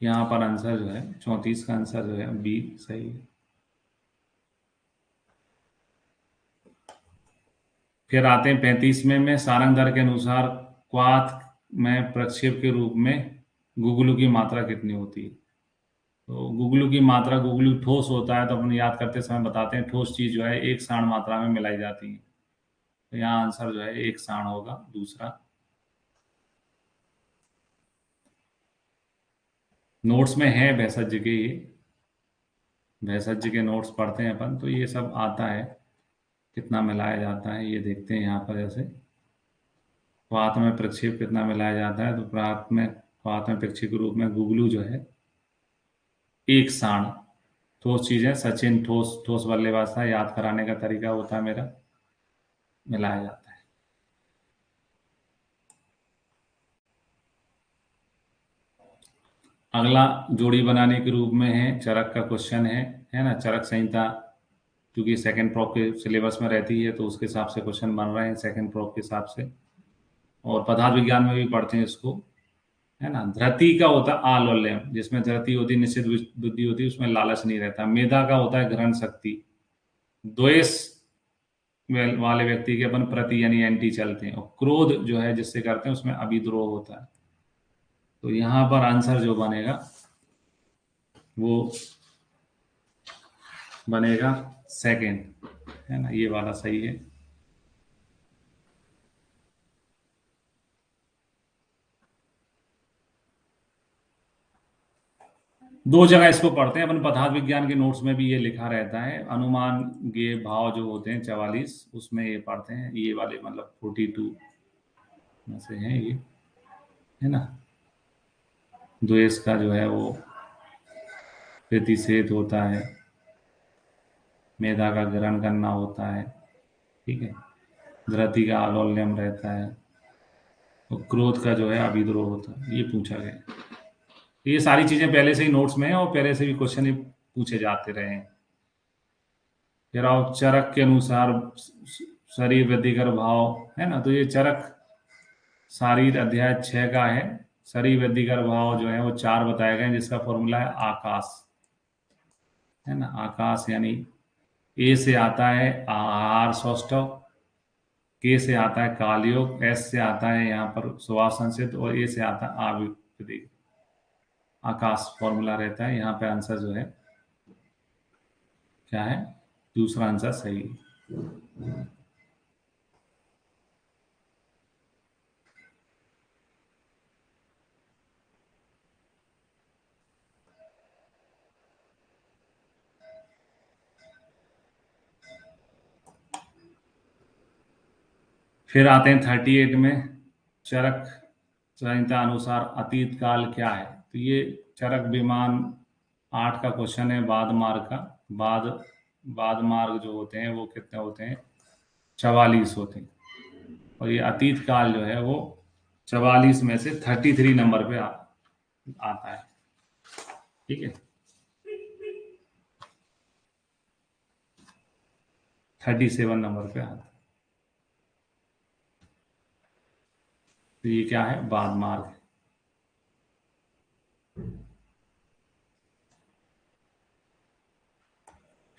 यहाँ पर आंसर जो है 34 का आंसर जो है बी सही है। फिर आते हैं 35वें में, सारंगधर के अनुसार क्वाथ में प्रक्षेप के रूप में गुगलू की मात्रा कितनी होती है? तो गुगलू की मात्रा, गुगलू ठोस होता है, तो अपन याद करते समय बताते हैं, ठोस चीज जो है एक साण मात्रा में मिलाई जाती है, तो यहाँ आंसर जो है एक साण होगा, दूसरा। नोट्स में है भेषज के, ये भेषज के नोट्स पढ़ते हैं अपन, तो ये सब आता है कितना मिलाया जाता है ये देखते हैं यहाँ पर। जैसे पात में प्रक्षेप कितना मिलाया जाता है, तो पात में प्रक्षेप के रूप में गुगलू जो है एक साण। ठोस चीजें, सचिन ठोस ठोस बल्लेबाज था, याद कराने का तरीका होता है मेरा, मिलाया जाता है। अगला जोड़ी बनाने के रूप में है, चरक का क्वेश्चन है ना। चरक संहिता क्योंकि सेकंड प्रॉप के सिलेबस में रहती है, तो उसके हिसाब से क्वेश्चन बन रहे हैं सेकंड प्रॉप के हिसाब से। और पदार्थ विज्ञान में भी पढ़ते हैं इसको, है ना। धृति का होता है आलवल्यम, जिसमें धृति होती है निश्चित बुद्धि होती है, उसमें लालच नहीं रहता। मेधा का होता है ग्रहण शक्ति। द्वेष वाले व्यक्ति के अपन प्रति यानी एंटी चलते हैं। और क्रोध जो है जिससे करते हैं उसमें अभिद्रोह होता है। तो यहां पर आंसर जो बनेगा वो बनेगा सेकंड, है ना, ये वाला सही है। दो जगह इसको पढ़ते हैं अपन, पदार्थ विज्ञान के नोट्स में भी ये लिखा रहता है। अनुमान गे भाव जो होते हैं 44, उसमें ये पढ़ते हैं, ये वाले मतलब 42 में से है ये, है ना। द्वेष का जो है वो प्रतिषेध होता है, मेधा का ग्रहण करना होता है, ठीक है। धृति का आलोल्यम रहता है, और क्रोध का जो है अभिद्रोह होता है, ये पूछा गया। ये सारी चीजें पहले से ही नोट्स में है, और पहले से भी क्वेश्चन ही पूछे जाते रहे हैं। फिर आओ चरक के अनुसार शरीर वृद्धिकर भाव, है ना। तो ये चरक शारीर अध्याय 6 का है। शरीर वृद्धिकर भाव जो है वो 4 बताए गए हैं, जिसका फॉर्मूला है आकाश, है ना। आकाश यानी ए से आता है आहार सौष्ठव, के से आता है कालयोग, एस से आता है यहाँ पर सुभाव संसित, और ए से आता है आविर्भाव। आकाश फॉर्मूला रहता है। यहाँ पे आंसर जो है क्या है, दूसरा आंसर सही है। फिर आते हैं 38 में, चरक संहिता अनुसार अतीत काल क्या है। तो ये चरक विमान 8 का क्वेश्चन है, बाद मार्ग का। बाद बाद मार्ग जो होते हैं वो कितने होते हैं, 44 होते हैं। और ये अतीत काल जो है वो 44 में से 33 नंबर पे आता है, ठीक है। 37 नंबर पे आता है। तो ये क्या है, बाद मार्ग।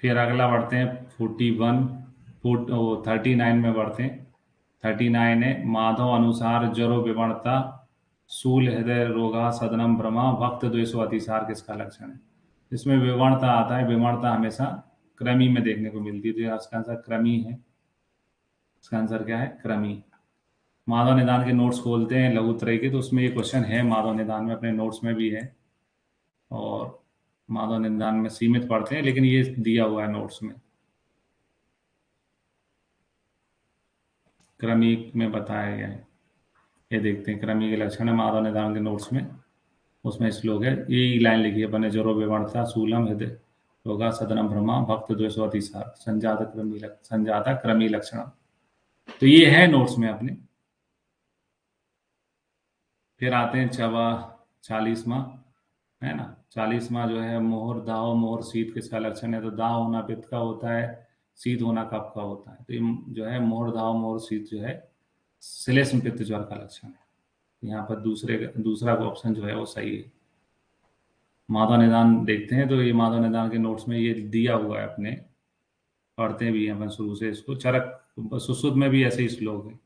फिर अगला बढ़ते हैं 39 में बढ़ते हैं। 39 है, माधव अनुसार जरो विवर्णता शूल हृदय रोगा सदनम भ्रमा भक्त द्वेषो अतिसार किसका लक्षण है। इसमें विवर्णता आता है। विवर्णता हमेशा क्रमी में देखने को मिलती है, तो इसका आंसर क्रमी है। इसका आंसर क्या है, क्रमी। माधव निदान के नोट्स खोलते हैं लघुत्रय के, तो उसमें ये क्वेश्चन है, माधव निदान में अपने नोट्स में भी है, और माधव निदान में सीमित पढ़ते हैं, लेकिन ये दिया हुआ है नोट्स में, क्रमिक में बताया गया है। ये देखते हैं, क्रमिक के लक्षण है माधव निदान के नोट्स में, उसमें श्लोक है, यही लाइन लिखी है अपने, जरो विवर्णता शूलम हृदय रोगा सदनम भ्रमा भक्त द्वेषो अतिसार संजाता क्रमी लक्षण। तो ये है नोट्स में अपने। फिर आते हैं 40वां, है ना। 40वां जो है, मोहर दाह मोहर शीत किसका लक्षण है। तो दाह होना पित्त का होता है, शीत होना कफ का होता है। तो ये जो है मोहर दाह मोहर शीत जो है श्लेष्म पित्त ज्वर का लक्षण है। यहाँ पर दूसरा ऑप्शन जो है वो सही है। माधव निदान देखते हैं, तो ये माधव निदान के नोट्स में ये दिया हुआ है अपने, पढ़ते भी हैं अपन शुरू से इसको। चरक सुश्रुत में भी ऐसे ही श्लोक है।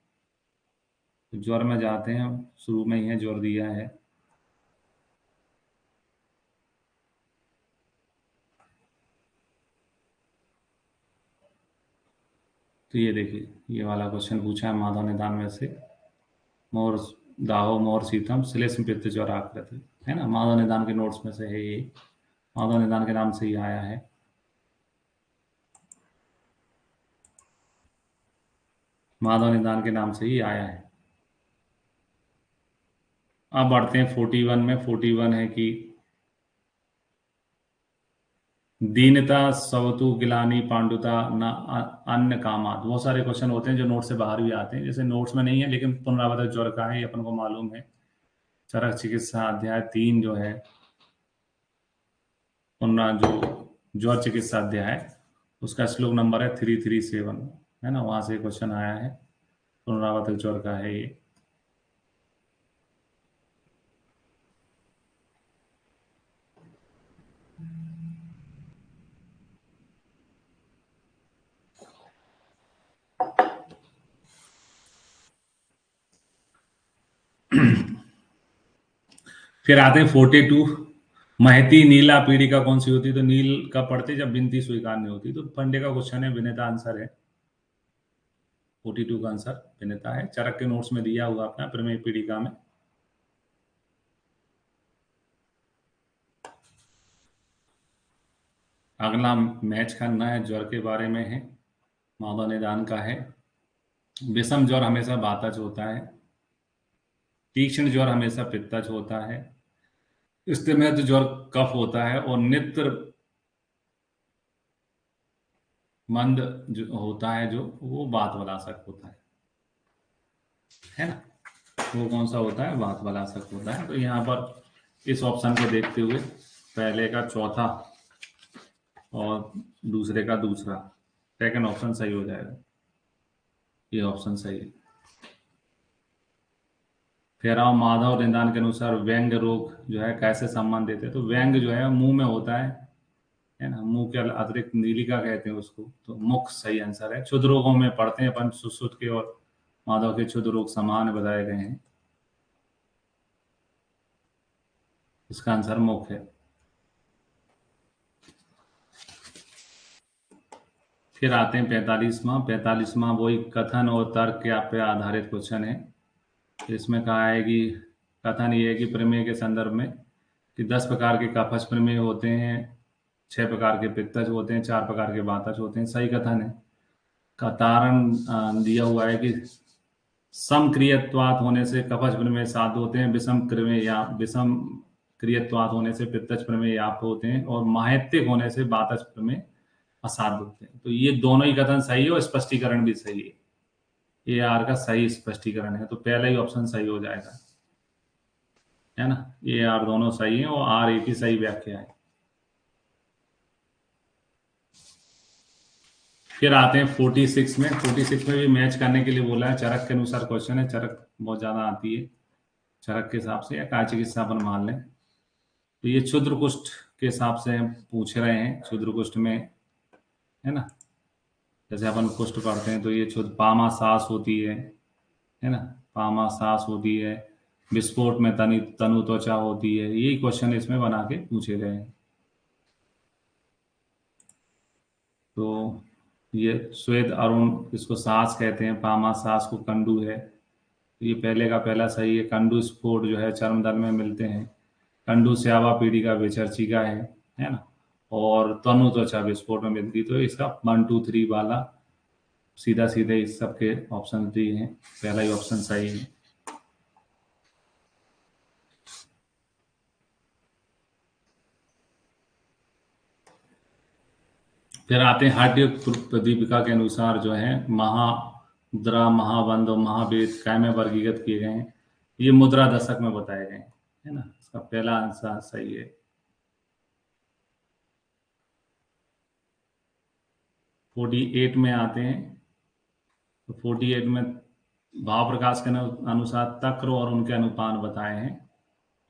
तो ज्वर में जाते हैं, शुरू में ही है, ज्वर दिया है। तो ये देखिए, ये वाला क्वेश्चन पूछा है माधव निदान में से, मोर दाहो मोर शीतम श्लेष्म पित्त ज्वर आकृति। है ना, माधव निदान के नोट्स में से है ये, माधव निदान के नाम से ही आया है। माधव निदान के नाम से ही आया है। अब बढ़ते हैं 41 में। 41 है कि दीनता सवतु गिलानी पांडुता न अन्य कामात। बहुत सारे क्वेश्चन होते हैं जो नोट से बाहर भी आते हैं, जैसे नोट्स में नहीं है लेकिन पुनरावर्तक ज्वर का है, ये अपन को मालूम है। चरक चिकित्सा अध्याय 3 जो है, जो ज्वर चिकित्सा अध्याय है, उसका श्लोक नंबर है 337, है ना, वहां से क्वेश्चन आया है, पुनरावर्तक ज्वर का है ये। फिर आते हैं 42, महती नीला पीड़िका कौन सी होती है? तो नील का पढ़ते जब विनती स्वीकार नहीं होती। तो फंडे का क्वेश्चन है, विनेता आंसर है। 42 का आंसर विनेता है, चरक के नोट्स में दिया हुआ अपना प्रमेय पीड़िका में। अगला मैच करना है, ज्वर के बारे में है, माधव निदान का है। विषम ज्वर हमेशा वातज होता है, तीक्ष्ण ज्वर हमेशा पित्तज होता है, स्थिमित ज्वर कफ होता है, और नित्र मंद जो होता है जो वो वात वलासक होता है ना। वो कौन सा होता है? वात वलासक होता है। तो यहाँ पर इस ऑप्शन को देखते हुए पहले का चौथा और दूसरे का दूसरा, सेकंड ऑप्शन सही हो जाएगा, ये ऑप्शन सही है। फिर आओ माधव निदान के अनुसार व्यंग रोग जो है कैसे संबंधित है? तो व्यंग जो है मुंह में होता है ना, मुंह के अतिरिक्त नीलिका कहते हैं उसको, तो मुख सही आंसर है। क्षुद्र रोगों में पढ़ते हैं अपन, सुश्रुत के और माधव के क्षुद्र रोग समान बताए गए हैं, इसका आंसर मुख है। फिर आते हैं 45वां वही कथन और तर्क के पे आधारित क्वेश्चन है। इसमें कहा है कि कथन ये है कि प्रमेय के संदर्भ में कि 10 प्रकार के कफज प्रमेय होते हैं, 6 प्रकार के पित्तज होते हैं, 4 प्रकार के वातज होते हैं, सही कथन है। का कारण दिया हुआ है कि समक्रियत्वात होने से कफज प्रमेय साध होते हैं, विषम क्रियत्वात होने से पित्तज प्रमेय याप होते हैं, और माहित्यिक होने से वातज प्रमेय असाध्य होते हैं। तो ये दोनों ही कथन सही है और स्पष्टीकरण भी सही है, ये आर का सही स्पष्टीकरण है, तो पहला ही ऑप्शन सही हो जाएगा, है ना। ये आर दोनों सही है और आर एक ही सही व्याख्या है। फिर आते हैं 46 में। 46 में भी मैच करने के लिए बोला है, चरक के अनुसार क्वेश्चन है, चरक बहुत ज्यादा आती है, चरक के हिसाब से या काय चिकित्सा अपन मान लें। तो ये क्षुद्र कुष्ठ के हिसाब से हम पूछ रहे हैं, क्षुद्र कुष्ठ में, है ना, जैसे अपन कुष्ठ पढ़ते हैं तो ये क्षुद्र पामा सांस होती है ना, पामा सांस होती है, विस्फोट में तनु त्वचा होती है, यही क्वेश्चन इसमें बना के पूछे गए हैं। तो ये श्वेत अरुण, इसको सांस कहते हैं, पामा सांस को कंडू है, ये पहले का पहला सही है। कंडू स्फोट जो है चर्मदल में मिलते हैं, कंडू स्यावा पीढ़ी का विचर्चिका है ना, और तनु त्वचा विस्फोट में मिलती, तो इसका 1 2 3 वाला सीधा सीधे इस सबके ऑप्शन दिए हैं, पहला ही ऑप्शन सही है। फिर आते हैं हट्ट प्रदीपिका के अनुसार जो है महामुद्रा, महाबंध और महावेद काय में वर्गीकृत किए गए हैं? ये मुद्रा दशक में बताए गए हैं, है ना, इसका पहला आंसर सही है। 48 में आते हैं, तो 48 में भाव प्रकाश के अनुसार तक्र और उनके अनुपान बताए हैं,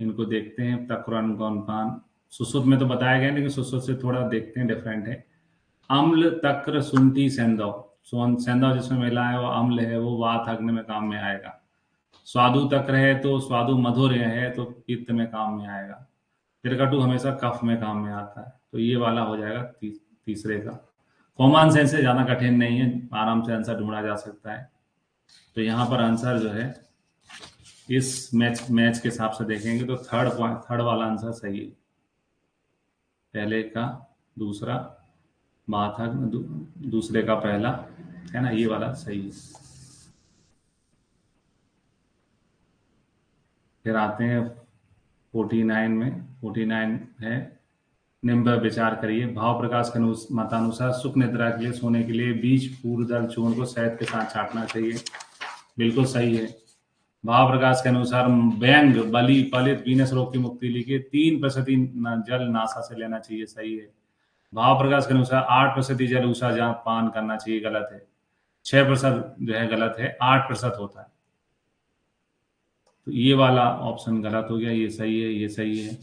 इनको देखते हैं। तक्र और उनका अनुपान सुश्रुत में तो बताया गया, लेकिन सुश्रुत से थोड़ा देखते हैं, डिफरेंट है। अम्ल तक्र सुंठी सेंधव, सेंधव जिसमें मिला है वो अम्ल है, वो वात अग्नि में काम में आएगा। स्वादु तक्र है तो स्वादु मधुर है तो पित्त में काम में आएगा। त्रिकटु हमेशा कफ में काम में आता है, तो ये वाला हो जाएगा तीसरे का। कॉमन सेंस से ज्यादा कठिन नहीं है, आराम से आंसर ढूंढा जा सकता है। तो यहाँ पर आंसर जो है इस मैच के हिसाब से देखेंगे तो थर्ड वाला आंसर सही है। पहले का दूसरा दूसरे का पहला, है ना, ये वाला सही है। फिर आते हैं 49 में। 49 है, निम्न पर विचार करिए। भाव प्रकाश के मतानुसार सुख निद्रा के लिए सोने के लिए बीज पूर्व दल चूर्ण को शहद के साथ चाटना चाहिए। बिल्कुल सही है। भाव प्रकाश के अनुसार व्यंग बलि पलित वीनस रोग की मुक्ति लिए 3% जल नासा से लेना चाहिए। सही है। भाव प्रकाश के अनुसार 8% जल उषा जहाँ पान करना चाहिए। गलत है। 6% जो है गलत है, 8% होता है। तो ये वाला ऑप्शन गलत हो गया, ये सही है, ये सही है।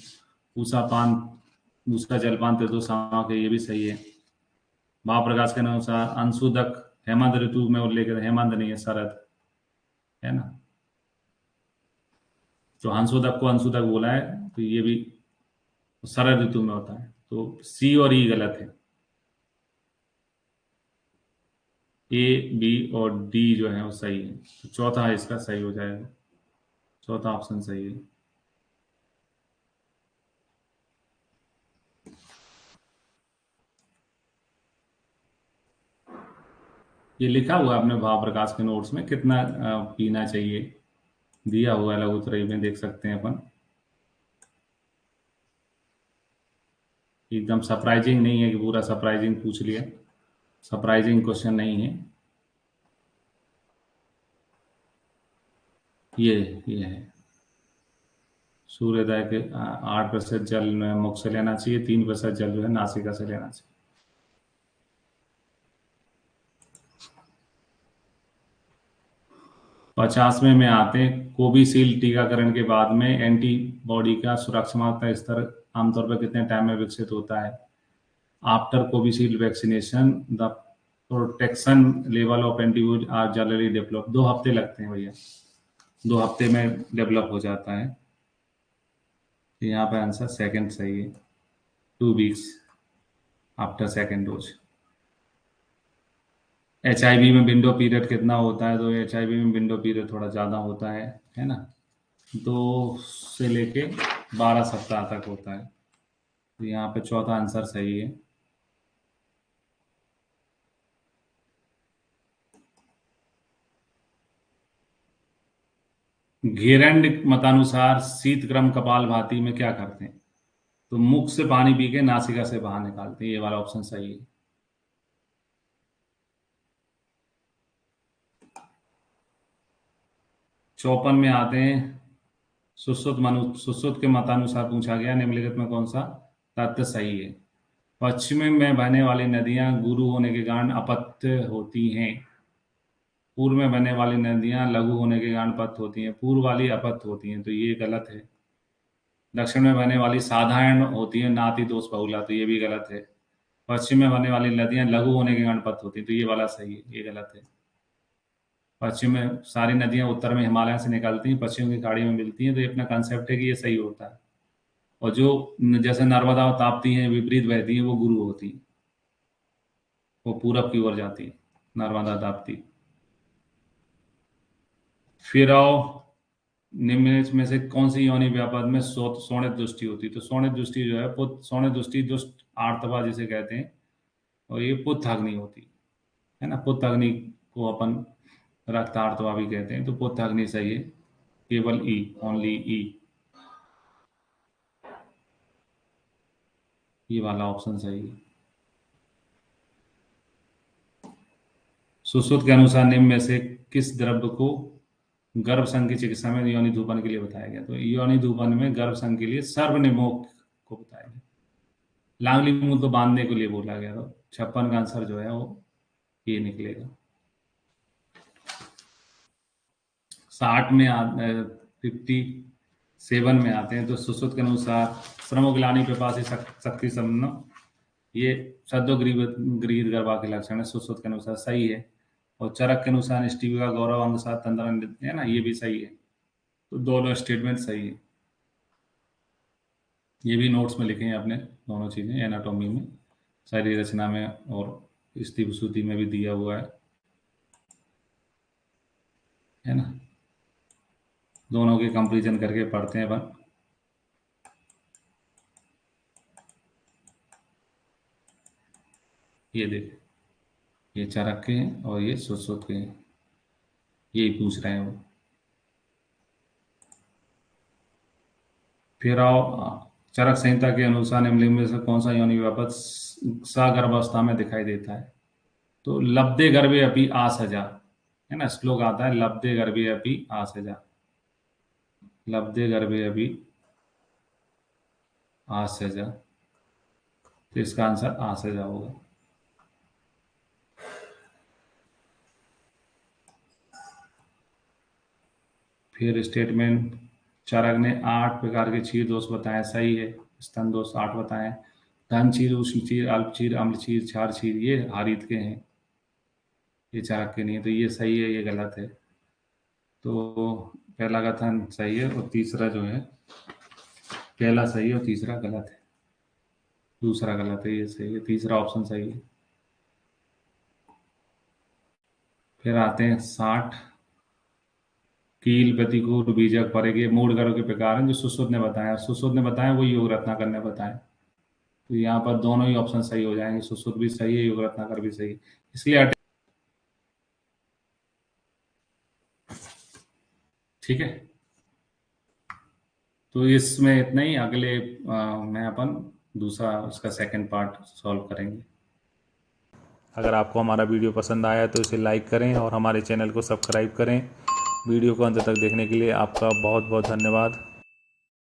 उसका जलपान त्रिदोषाओं के, ये भी सही है। महाप्रकाश के अनुसार अंशुदक हेमंत ऋतु में उल्लेख है, हेमंत नहीं है, शरद है ना। तो अंशुदक को अंशुदक बोला है, तो ये भी शरद ऋतु में होता है। तो सी और ई गलत है। ए, बी और डी जो है वो सही है। तो चौथा इसका सही हो जाएगा, चौथा ऑप्शन सही है। ये लिखा हुआ है अपने भाव प्रकाश के नोट्स में, कितना पीना चाहिए दिया हुआ है, लघुत्रयी में देख सकते हैं अपन। एकदम सरप्राइजिंग नहीं है कि पूरा सरप्राइजिंग पूछ लिया, सरप्राइजिंग क्वेश्चन नहीं है ये है। सूर्योदय के 8% जल में मुख से लेना चाहिए, 3% जल जो है नासिका से लेना चाहिए। पचासवें में आते हैं, कोविशील्ड टीकाकरण के बाद में एंटीबॉडी का सुरक्षात्मक स्तर आमतौर पर कितने टाइम में विकसित होता है। After Covishield vaccination the protection level of antibody are generally develop. 2 हफ्ते लगते हैं भैया, 2 हफ्ते में डेवलप हो जाता है। तो यहाँ पे आंसर सेकंड सही है, 2 weeks after second dose. HIV में विंडो पीरियड कितना होता है, तो HIV में विंडो पीरियड थोड़ा ज़्यादा होता है ना, 2 से लेके 12 सप्ताह तक होता है। तो यहाँ पे चौथा आंसर सही है। घेरंड मतानुसार शीतक्रम कपालभाति में क्या करते हैं, तो मुख से पानी पी के नासिका से बाहर निकालते हैं। ये वाला ऑप्शन सही है। 54 में आते हैं, सुश्रुत के मतानुसार पूछा गया, निम्नलिखित में कौन सा तथ्य सही है। पश्चिम में बहने वाली नदियां गुरु होने के कारण अपत्य होती हैं, पूर्व में बहने वाली नदियां लघु होने के कारण पत्य होती हैं, पूर्व वाली अपत्य होती हैं, तो ये गलत है। दक्षिण में बहने वाली साधारण होती है, नाति दोष बहुला, तो ये भी गलत है। पश्चिम में बहने वाली नदियां लघु होने के कारण पत्य होती हैं, तो ये वाला सही है, ये गलत है। पश्चिम में सारी नदियां उत्तर में हिमालय से निकलती हैं, पश्चिम की खाड़ी में मिलती हैं, तो ये अपना कंसेप्ट है कि ये सही होता है। और जो जैसे नर्मदा और ताप्ती हैं विपरीत बहती हैं, वो गुरु होती हैं, वो पूरब की ओर जाती है, नर्मदा ताप्ती। फिर आओ, निम्न में से कौन सी योनि व्यापद में सोने दृष्टि होती है, तो सोने दृष्टि जो है सोने दृष्टि दुष्ट आर्तवा जिसे कहते हैं, और ये पुत्थ अग्नि होती है ना। पुत्थ अग्नि को अपन रक्त आर्तवा भी कहते हैं, तो पुत्थ अग्नि सही है, केवल ई, ओनली ई, ये वाला ऑप्शन सही है। सुश्रुत के अनुसार निम्न में से किस द्रव्य को गर्भ संघ की चिकित्सा में योनि धूपन के लिए बताया गया, तो योनि धूपन में गर्भ संघ के लिए सर्वनिमोक को बताया गया। लांगली मूल तो बांधने के लिए बोला गया, तो 56 का आंसर जो है वो ये निकलेगा। 60 में 57 में आते हैं, तो सुश्रुत के अनुसार श्रमोग्लानि पिपासी शक्ति सम्पन्न, ये सद्योगृहीत गर्भा के लक्षण है, सुश्रुत के अनुसार सही है। और चरक के अनुसार निष्ठिका गौरव अंग साथ तंत्र है ना, ये भी सही है। तो दोनों स्टेटमेंट सही है। ये भी नोट्स में लिखे हैं आपने, दोनों चीजें एनाटॉमी में, शरीर रचना में और स्थिति विशुद्धि में भी दिया हुआ है ना। दोनों के कंपैरिजन करके पढ़ते हैं अपन। ये देख, ये चरक के हैं और ये सुश्रुत के हैं, यही पूछ रहे हैं वो। फिर आओ, चरक संहिता के अनुसार निम्नलिखित में से कौन सा योनि व्यापक सगर्भावस्था में दिखाई देता है? तो लब्धे गर्भे अपि आसजा, है ना, श्लोक आता है लब्धे गर्भे अपि आसजा, लब्धे गर्भे अपि आसजा, तो इसका आंसर आसजा होगा। फिर स्टेटमेंट, चरक ने 8 प्रकार के क्षीर दोष बताए, सही है। स्तन दोष 8 बताए। घन क्षीर, उष्ण क्षीर, अल्प क्षीर, अम्ल क्षीर, क्षार क्षीर, ये हारित के हैं, ये चरक के नहीं है, तो ये सही है, ये गलत है। तो पहला कथन सही है और तीसरा जो है, पहला सही है और तीसरा गलत है, दूसरा गलत है, ये सही है, तीसरा ऑप्शन सही है। फिर आते हैं 60, कील, प्रतिकूल, बीजक, परेगे, मूड गर्भ के प्रकार हैं जो सुश्रुत ने बताया, सुश्रुत ने बताया वो योग रत्नाकर ने बताया, तो यहाँ पर दोनों ही ऑप्शन सही हो जाएंगे, सुश्रुत भी सही है, योग रत्नाकर भी सही है, इसलिए ठीक है। तो इसमें इतना ही, अगले में अपन दूसरा उसका सेकंड पार्ट सॉल्व करेंगे। अगर आपको हमारा वीडियो पसंद आया तो इसे लाइक करें और हमारे चैनल को सब्सक्राइब करें। वीडियो को अंत तक देखने के लिए आपका बहुत बहुत धन्यवाद।